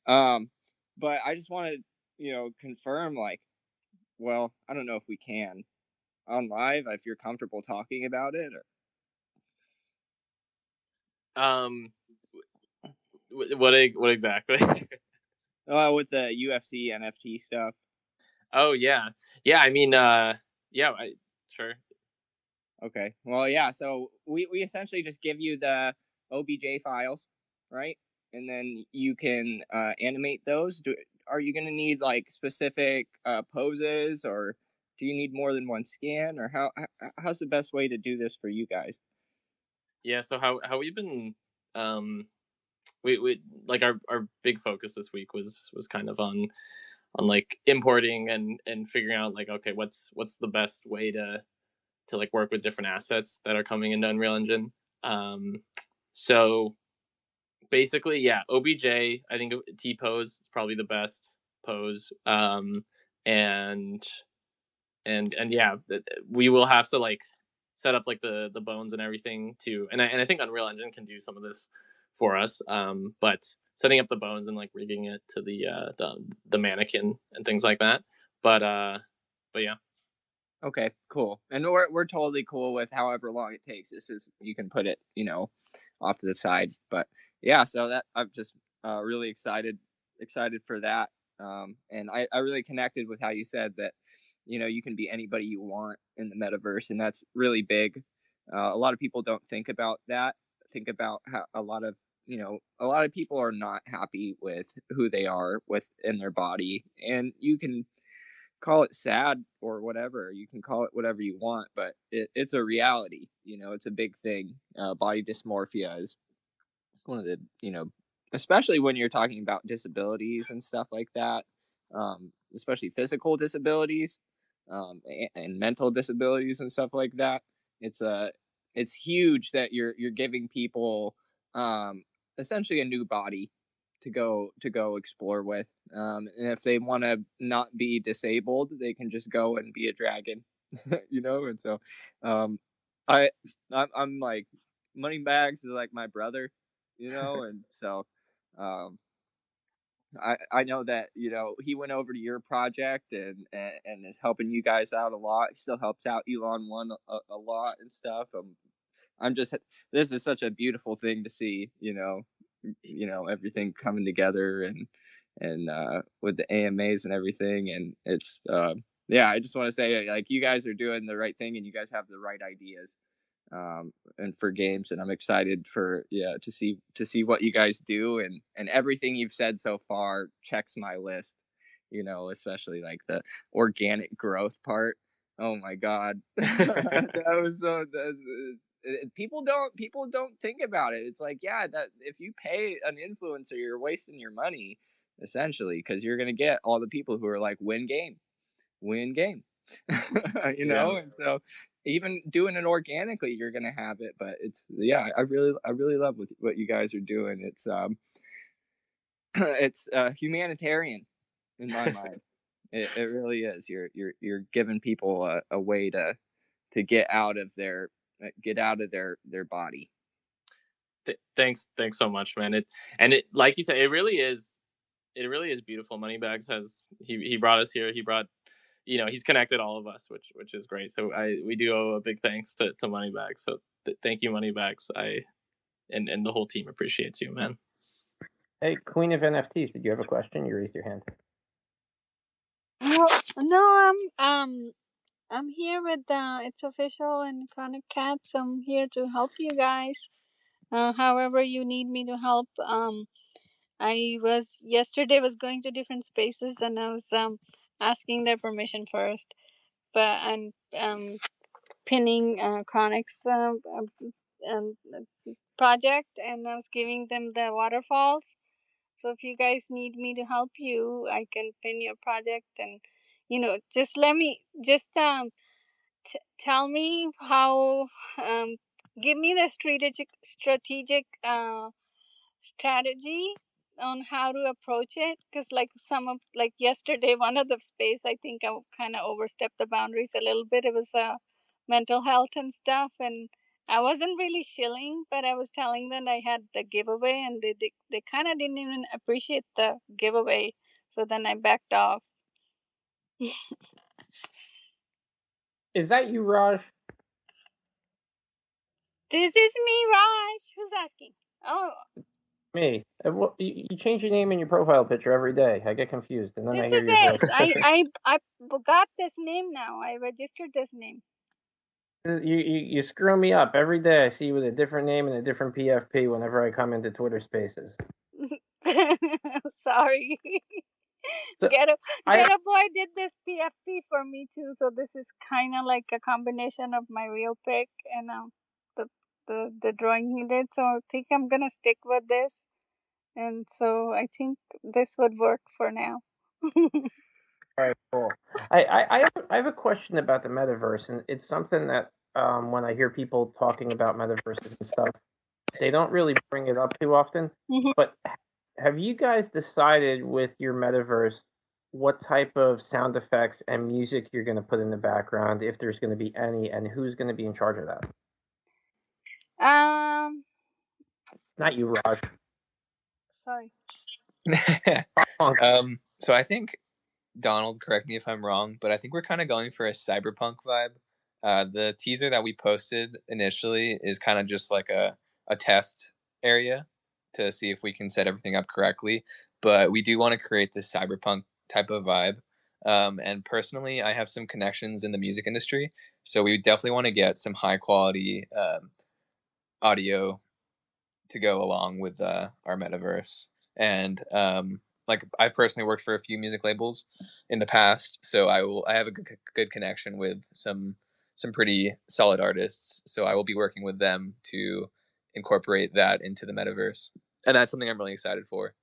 But I just wanted, confirm, like, well, I don't know if we can on live, if you're comfortable talking about it, or what exactly? with the UFC NFT stuff. Oh yeah. I mean, sure. Okay. Well, yeah. So we essentially just give you the OBJ files, right? And then you can animate those. Are you going to need like specific poses, or do you need more than one scan, or how's the best way to do this for you guys? Yeah. So how we've been we like our big focus this week was kind of on like importing and figuring out like, okay, what's the best way to like work with different assets that are coming into Unreal Engine. So basically, yeah, OBJ, I think T pose is probably the best pose. And yeah, we will have to like set up like the bones and everything too. And I think Unreal Engine can do some of this for us. But setting up the bones and like rigging it to the mannequin and things like that. But yeah. Okay, cool. And we're totally cool with however long it takes. This is, you can put it, off to the side. But yeah, so that I'm just really excited for that. And I really connected with how you said that, you can be anybody you want in the metaverse, and that's really big. A lot of people don't think about that. Think about how a lot of people are not happy with who they are in their body, and you can call it sad or whatever. You can call it whatever you want, but it's a reality. It's a big thing. Body dysmorphia is one of the, especially when you're talking about disabilities and stuff like that, especially physical disabilities, and mental disabilities and stuff like that. It's huge that you're giving people essentially a new body to go explore with. And if they want to not be disabled, they can just go and be a dragon, And so, I'm like, Moneybags is like my brother, and so, I know that he went over to your project and is helping you guys out a lot. He still helps out Elon One a lot and stuff. I'm just, this is such a beautiful thing to see, everything coming together and with the AMAs and everything. And it's yeah, I just want to say, like, you guys are doing the right thing and you guys have the right ideas, and for games, and I'm excited to see what you guys do, and everything you've said so far checks my list, especially like the organic growth part. Oh my god. People don't think about it. It's like, yeah, that if you pay an influencer, you're wasting your money essentially, because you're gonna get all the people who are like, win game. Yeah. And so even doing it organically, you're gonna have it. But it's, yeah, I really love what you guys are doing. It's it's humanitarian in my mind. It really is. You're giving people a way to get out of their body. Thanks so much, man. It like you said, it really is beautiful. Moneybags he brought us here. He brought, he's connected all of us, which is great. So we do owe a big thanks to Moneybags. So thank you, Moneybags. And the whole team appreciates you, man. Hey, Queen of NFTs, did you have a question? You raised your hand. No, I'm here with It's Official and Chronic Cats. I'm here to help you guys. However you need me to help. I was yesterday was going to different spaces and I was asking their permission first. But I'm pinning Chronic's project, and I was giving them the waterfalls. So if you guys need me to help you, I can pin your project, and just let me tell me how. Give me the strategic strategy on how to approach it, because like yesterday, one of the space, I think I kind of overstepped the boundaries a little bit. It was mental health and stuff, and I wasn't really shilling, but I was telling them I had the giveaway, and they kind of didn't even appreciate the giveaway, so then I backed off. Is that you, Raj? This is me, Raj. Who's asking? Oh, Me. You change your name in your profile picture every day. I get confused, and then I this hear is your it. voice. I got this name now. I registered this name. You screw me up every day. I see you with a different name and a different PFP whenever I come into Twitter Spaces. Sorry. So Get a boy did this PFP for me too, so this is kind of like a combination of my real pic and the drawing he did. So I think I'm gonna stick with this, and so I think this would work for now. All right, cool. I have a question about the metaverse, and it's something that when I hear people talking about metaverses and stuff, they don't really bring it up too often. But have you guys decided with your metaverse what type of sound effects and music you're going to put in the background, if there's going to be any, and who's going to be in charge of that? Not you, Raj. Sorry. So I think, Donald, correct me if I'm wrong, but I think we're kind of going for a cyberpunk vibe. The teaser that we posted initially is kind of just like a test area to see if we can set everything up correctly. But we do want to create this cyberpunk type of vibe. And personally, I have some connections in the music industry, so we definitely want to get some high quality audio to go along with our metaverse. And like I personally worked for a few music labels in the past, so I have a good connection with some pretty solid artists. So I will be working with them to incorporate that into the metaverse, and that's something I'm really excited for.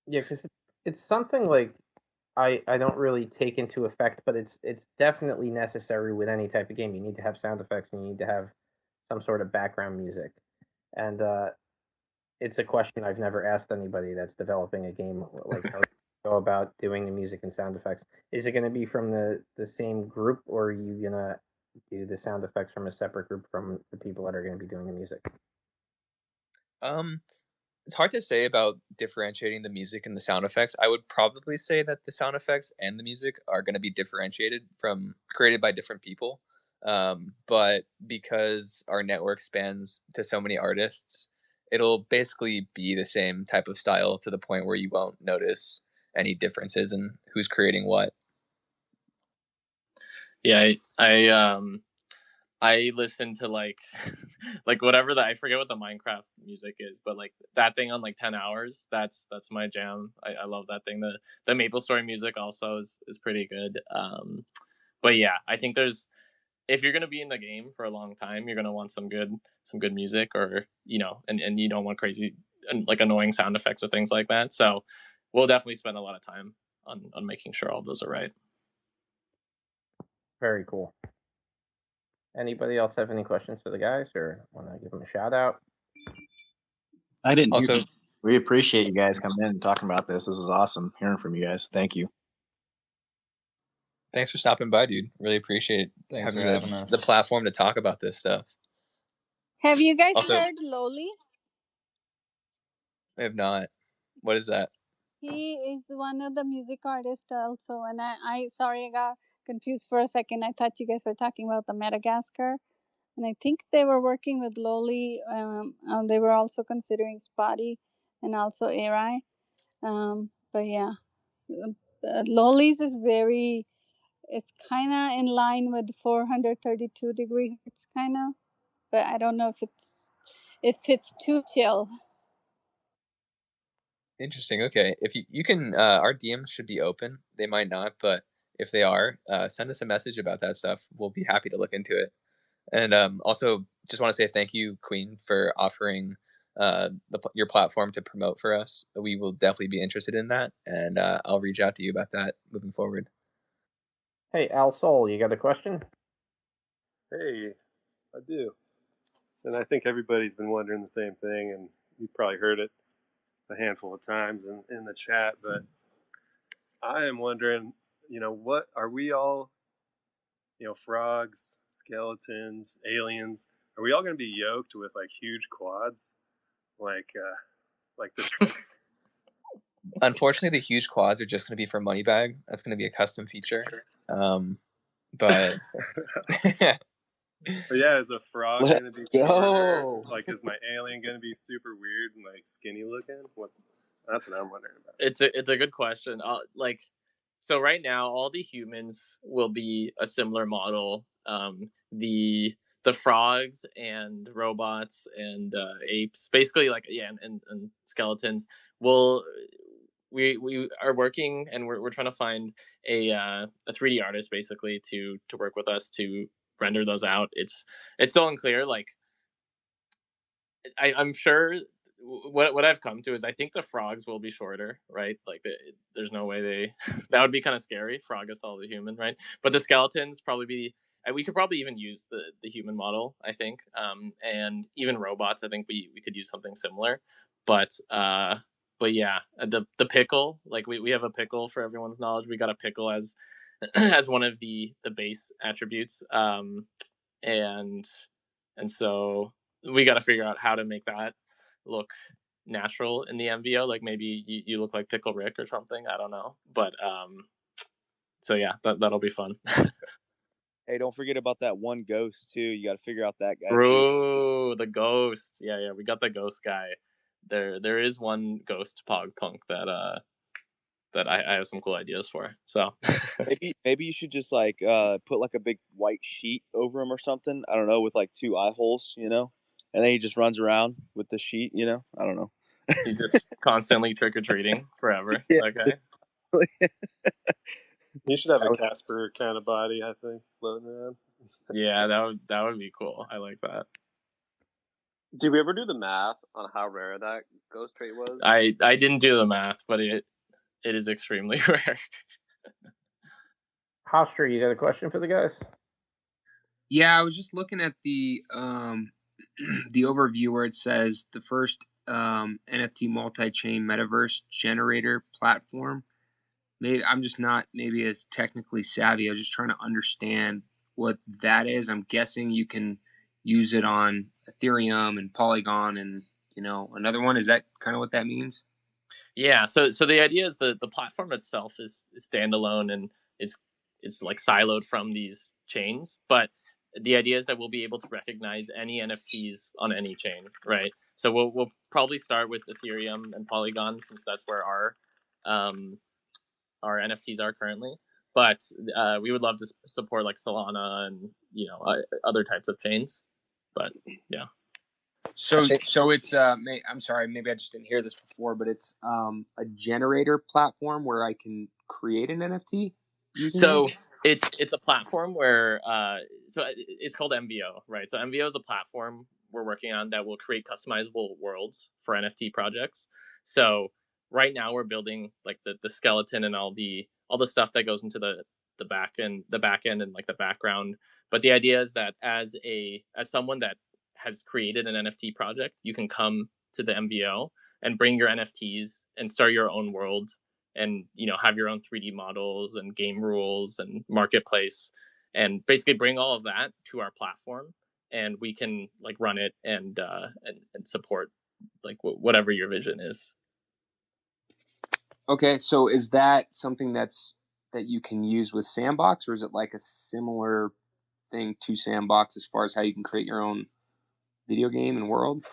Yeah, because it's something like I don't really take into effect, but it's definitely necessary with any type of game. You need to have sound effects and you need to have some sort of background music. And it's a question I've never asked anybody that's developing a game, like how you go about doing the music and sound effects. Is it going to be from the same group, or are you going to do the sound effects from a separate group from the people that are going to be doing the music? It's hard to say about differentiating the music and the sound effects. I would probably say that the sound effects and the music are going to be created by different people. But because our network spans to so many artists, it'll basically be the same type of style to the point where you won't notice any differences in who's creating what. Yeah, I listen to like whatever I forget what the Minecraft music is, but like that thing on like 10 hours, that's my jam. I love that thing. The Maple Story music also is pretty good. But yeah, I think if you're gonna be in the game for a long time, you're gonna want some good music, or and you don't want crazy and like annoying sound effects or things like that. So we'll definitely spend a lot of time on making sure all those are right. Very cool. Anybody else have any questions for the guys, or want to give them a shout out? I didn't. Also, we appreciate you guys coming in and talking about this. This is awesome hearing from you guys. Thank you. Thanks for stopping by, dude. Really appreciate having the platform to talk about this stuff. Have you guys Also, heard Loli? I have not. What is that? He is one of the music artists also, and I sorry, I got confused for a second. I thought you guys were talking about the Madagascar, and I think they were working with Loli. They were also considering Spotty and also Arai. But yeah, Loli's is very. It's kind of in line with 432 degree hertz, kind of, but I don't know if it's too chill. Interesting. Okay, if you can, our DMs should be open. They might not, but if they are, send us a message about that stuff. We'll be happy to look into it. And also, just want to say thank you, Queen, for offering your platform to promote for us. We will definitely be interested in that, and I'll reach out to you about that moving forward. Hey, Al Sol, you got a question? Hey, I do. And I think everybody's been wondering the same thing, and you probably heard it a handful of times in the chat, but I am wondering, what are we all, frogs, skeletons, aliens, are we all going to be yoked with like huge quads? Like this? Unfortunately, the huge quads are just going to be for Moneybag. That's going to be a custom feature. But But yeah, is a frog going to be shorter? Like, is my alien going to be super weird and like skinny looking? That's what I'm wondering about. It's a good question. So right now, all the humans will be a similar model. The frogs and robots and apes, basically, and skeletons we are working, and we're trying to find a 3D artist basically to work with us to render those out. It's still unclear. Like, I'm sure what I've come to is I think the frogs will be shorter, right? Like there's no way that would be kind of scary. Frog is all the human, right? But the skeletons probably be. We could probably even use the human model, I think, and even robots. I think we could use something similar, but yeah, the pickle, like we have a pickle for everyone's knowledge. We got a pickle as as one of the base attributes, and so we got to figure out how to make that look natural in the MVO. Like maybe you look like Pickle Rick or something. I don't know, but so yeah, that'll be fun. Hey, don't forget about that one ghost too. You got to figure out that guy too. The ghost. Yeah, we got the ghost guy. There is one ghost Pog Punk that I have some cool ideas for. So maybe you should just like put like a big white sheet over him or something. I don't know, with like 2 eye holes, and then he just runs around with the sheet. I don't know. He's just constantly trick or treating forever. Yeah. Okay. You should have a Casper kind of body, I think, floating around. Yeah, that would be cool. I like that. Did we ever do the math on how rare that ghost trait was? I didn't do the math, but it is extremely rare. Hofstra, you got a question for the guys? Yeah, I was just looking at the the overview where it says the first NFT multi-chain metaverse generator platform. Maybe I'm just not maybe as technically savvy. I'm just trying to understand what that is. I'm guessing you can use it on Ethereum and Polygon and another one. Is that kind of what that means? Yeah. So the idea is the platform itself is standalone and it's like siloed from these chains, but the idea is that we'll be able to recognize any NFTs on any chain, right? So we'll probably start with Ethereum and Polygon since that's where our NFTs are currently. But we would love to support like Solana and other types of chains. But yeah. So it's I'm sorry, maybe I just didn't hear this before, but it's a generator platform where I can create an NFT. So it's a platform where so it's called MVO, right? So MVO is a platform we're working on that will create customizable worlds for NFT projects. So right now we're building like the skeleton and all the stuff that goes into the back end and like the background. But the idea is that as someone that has created an NFT project, you can come to the MVO and bring your NFTs and start your own world and have your own 3D models and game rules and marketplace, and basically bring all of that to our platform, and we can like run it and support like whatever your vision is. Okay, so is that something that you can use with Sandbox, or is it like a similar thing to Sandbox as far as how you can create your own video game and world?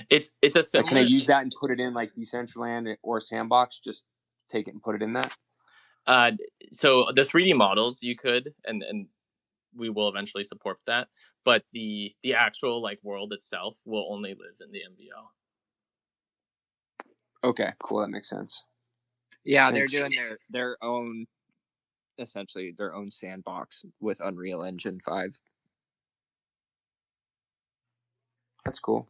It's a similar. Like, can I use that and put it in like Decentraland or Sandbox? Just take it and put it in that. So the 3D models you could, and we will eventually support that, but the actual like world itself will only live in the MVL. Okay, cool. That makes sense. Yeah, Thanks. they're doing their own, essentially their own sandbox with Unreal Engine 5. That's cool.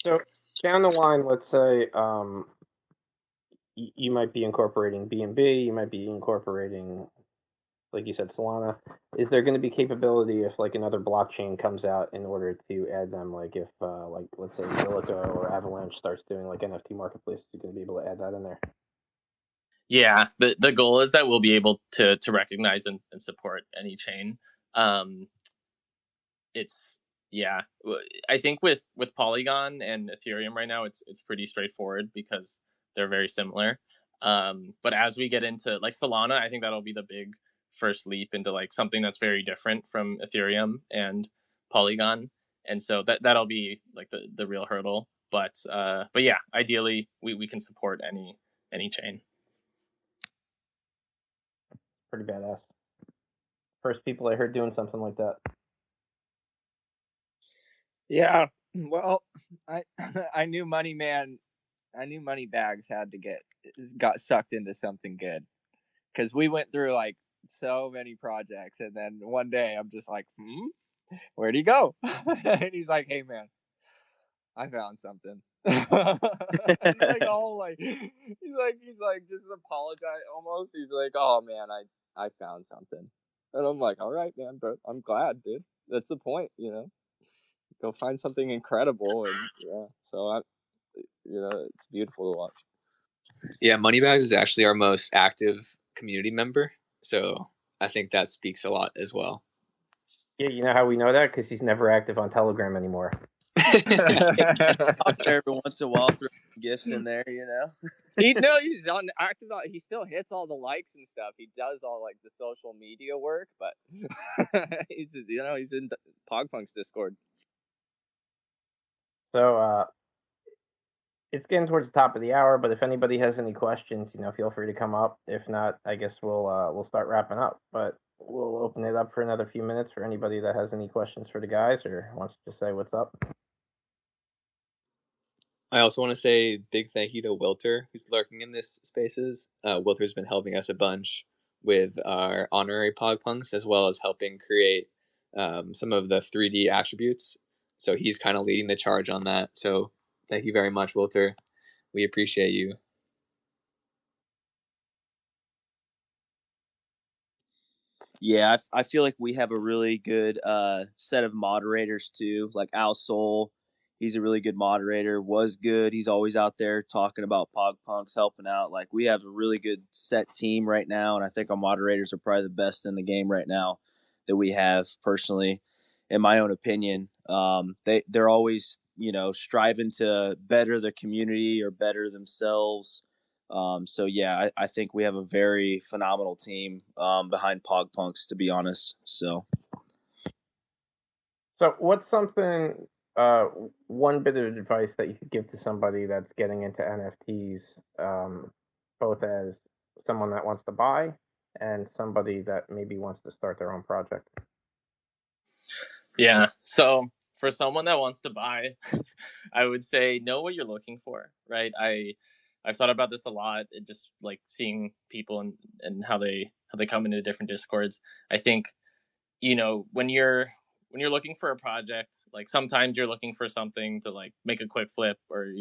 So down the line, let's say you might be incorporating BNB, you might be incorporating, like you said, Solana. Is there going to be capability if like another blockchain comes out in order to add them? Like if like let's say Zilliqa or Avalanche starts doing like NFT marketplace, you're going to be able to add that in there. Yeah, the goal is that we'll be able to recognize and support any chain. I think with Polygon and Ethereum right now, it's pretty straightforward because they're very similar. But as we get into like Solana, I think that'll be the big first leap into like something that's very different from Ethereum and Polygon, and so that'll be like the real hurdle. But yeah, ideally we can support any chain. Pretty badass. First people I heard doing something like that. Yeah, well, I knew Moneybags got sucked into something good, because we went through like so many projects, and then one day I'm just like, where'd he go? And he's like, hey man, I found something. He's like all like he's like just apologize almost. He's like, oh man, I found something. And I'm like, all right man, bro, I'm glad, dude. That's the point, go find something incredible. And yeah, so it's beautiful to watch. Yeah, Moneybags is actually our most active community member, so I think that speaks a lot as well. Yeah, you know how we know that? Because he's never active on Telegram anymore. Out there every once in a while, throw gifts in there, He's on active. He still hits all the likes and stuff. He does all like the social media work, but he's just, he's in Pog Punks Discord. So it's getting towards the top of the hour, but if anybody has any questions, feel free to come up. If not, I guess we'll start wrapping up. But we'll open it up for another few minutes for anybody that has any questions for the guys or wants to just say what's up. I also want to say big thank you to Wilter, who's lurking in this spaces. Wilter's been helping us a bunch with our honorary Pog Punks, as well as helping create some of the 3D attributes. So he's kind of leading the charge on that. So thank you very much, Wilter. We appreciate you. Yeah, I feel like we have a really good set of moderators too. Like Al Soul, he's a really good moderator. Was good. He's always out there talking about Pog Punks, helping out. Like we have a really good set team right now, and I think our moderators are probably the best in the game right now that we have personally, in my own opinion. They're always striving to better the community or better themselves. So yeah, I think we have a very phenomenal team behind Pog Punks, to be honest. So what's something, one bit of advice that you could give to somebody that's getting into NFTs, both as someone that wants to buy and somebody that maybe wants to start their own project? Yeah, so for someone that wants to buy, I would say know what you're looking for, right? I've thought about this a lot. Just like seeing people and how they come into different discords. I think when you're looking for a project, like sometimes you're looking for something to like make a quick flip or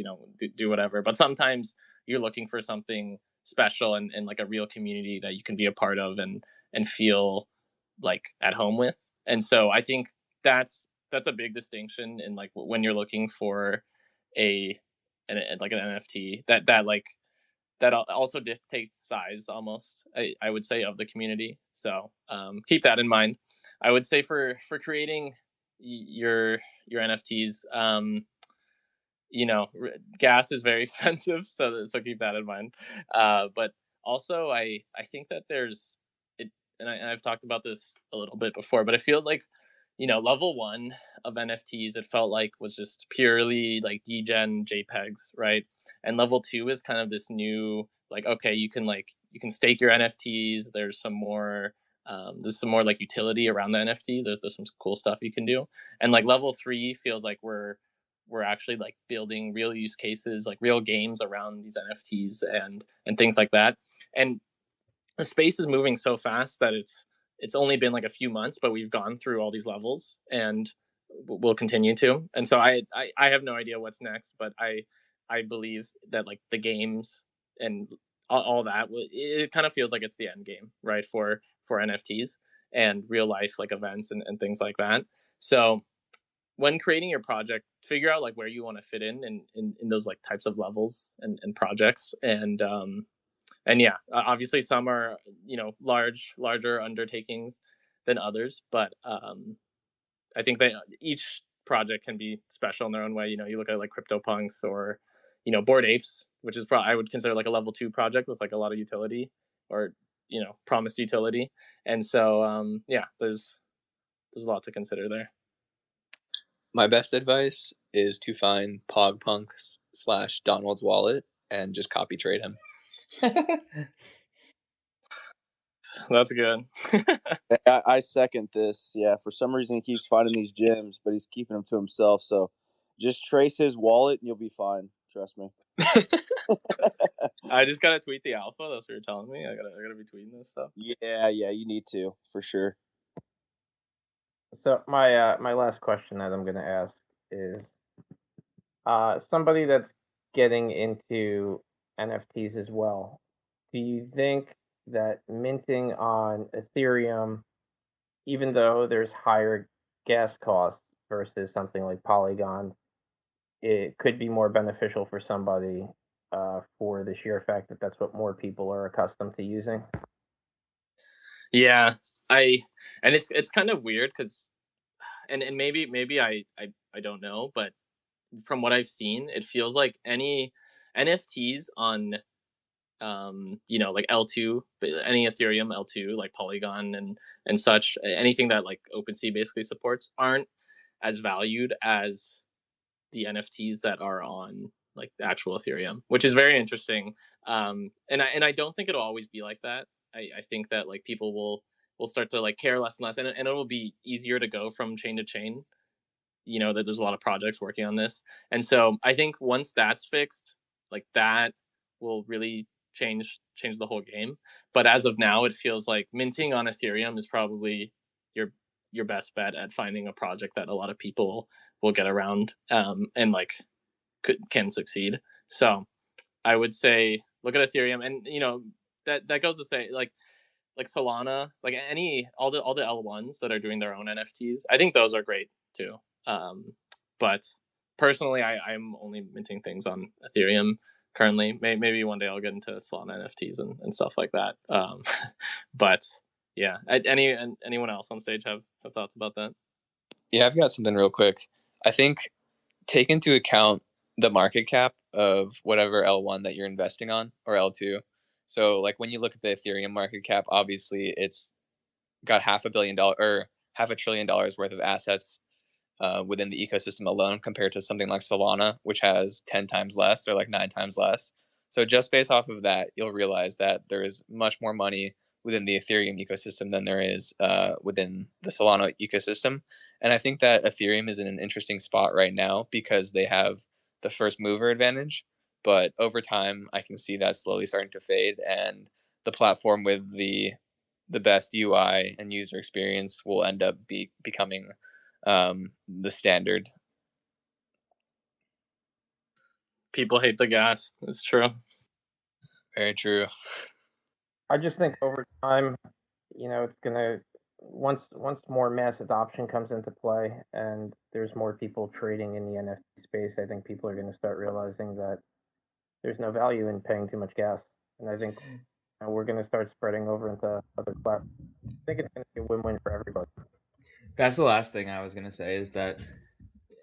do whatever, but sometimes you're looking for something special and like a real community that you can be a part of and feel like at home with. And so I think that's a big distinction in like when you're looking for like an NFT that like that also dictates size almost, I would say, of the community. So keep that in mind. I would say for creating your NFTs, gas is very expensive, so keep that in mind. But also, I think that there's it, and I've talked about this a little bit before, but it feels like, level 1 of NFTs, it felt like was just purely like degen JPEGs, right? And level 2 is kind of this new, like, okay, you can stake your NFTs. There's some more like utility around the NFT. There's some cool stuff you can do. And like level 3 feels like we're actually like building real use cases, like real games around these NFTs and things like that. And the space is moving so fast that it's only been like a few months, but we've gone through all these levels and we'll continue to. And so I have no idea what's next, but I believe that like the games and all that, it kind of feels like it's the end game, right? For NFTs and real life like events and things like that. So when creating your project, figure out like where you want to fit in those like types of levels and projects. And yeah, obviously some are, larger undertakings than others, but I think that each project can be special in their own way. You look at like CryptoPunks or, Bored Apes, which is I would consider like a level 2 project with like a lot of utility or, promised utility. And so, yeah, there's a lot to consider there. My best advice is to find Pog Punks / Donald's wallet and just copy trade him. That's good. I second this. Yeah, for some reason he keeps finding these gems, but he's keeping them to himself. So just trace his wallet and you'll be fine. Trust me. I just gotta tweet the alpha. That's what you're telling me. I gotta be tweeting this stuff. Yeah, you need to for sure. So my last question that I'm gonna ask is, somebody that's getting into NFTs as well, do you think that minting on Ethereum, even though there's higher gas costs versus something like Polygon, it could be more beneficial for somebody for the sheer fact that that's what more people are accustomed to using? Yeah, and it's kind of weird because, and maybe I don't know, but from what I've seen, it feels like any NFTs on like L2, any Ethereum L2, like Polygon and such, anything that like OpenSea basically supports, aren't as valued as the NFTs that are on like the actual Ethereum, which is very interesting. And I don't think it'll always be like that. I think that like people will start to like care less and less, and it'll be easier to go from chain to chain. That there's a lot of projects working on this, and so I think once that's fixed, like that will really change the whole game. But as of now, it feels like minting on Ethereum is probably your best bet at finding a project that a lot of people will get around, and like can succeed. So I would say look at Ethereum, and that goes to say like Solana, like all the L1s that are doing their own NFTs. I think those are great too. But personally, I'm only minting things on Ethereum currently. Maybe one day I'll get into Solana NFTs and stuff like that. But yeah, anyone else on stage have thoughts about that? Yeah, I've got something real quick. I think take into account the market cap of whatever L1 that you're investing on, or L2. So like when you look at the Ethereum market cap, obviously it's got $500 million or $500 billion worth of assets within the ecosystem alone, compared to something like Solana, which has 10 times less or like 9 times less. So just based off of that, you'll realize that there is much more money within the Ethereum ecosystem than there is within the Solana ecosystem. And I think that Ethereum is in an interesting spot right now because they have the first mover advantage. But over time, I can see that slowly starting to fade, and the platform with the best UI and user experience will end up becoming the standard. People hate the gas. It's true. Very true. I just think over time, it's gonna once more mass adoption comes into play and there's more people trading in the NFT space, I think people are gonna start realizing that there's no value in paying too much gas. And I think we're going to start spreading over into other platforms. I think it's going to be a win-win for everybody. That's the last thing I was going to say, is that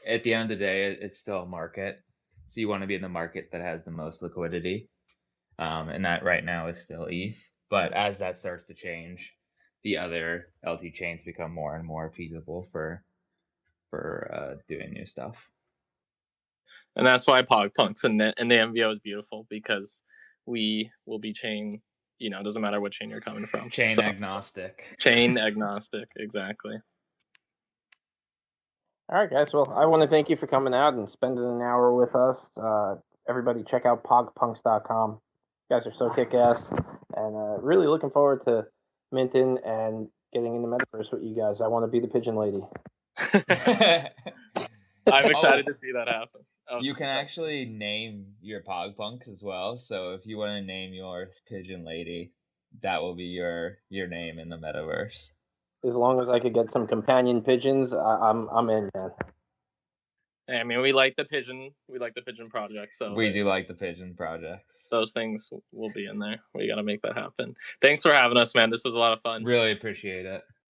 at the end of the day, it's still a market. So you want to be in the market that has the most liquidity. And that right now is still ETH. But as that starts to change, the other LT chains become more and more feasible for doing new stuff. And that's why Pog Punks and the MVO is beautiful, because we will be chain, it doesn't matter what chain you're coming from. Chain agnostic. Chain agnostic, exactly. All right, guys. Well, I want to thank you for coming out and spending an hour with us. Everybody check out pogpunks.com. You guys are so kick-ass. And really looking forward to minting and getting in the metaverse with you guys. I want to be the pigeon lady. I'm excited to see that happen. You can actually name your Pog Punk as well. So if you want to name yours Pigeon Lady, that will be your name in the metaverse. As long as I could get some companion pigeons, I'm in, man. I mean, we like the pigeon project. So we do like the pigeon project. Those things will be in there. We got to make that happen. Thanks for having us, man. This was a lot of fun. Really appreciate it.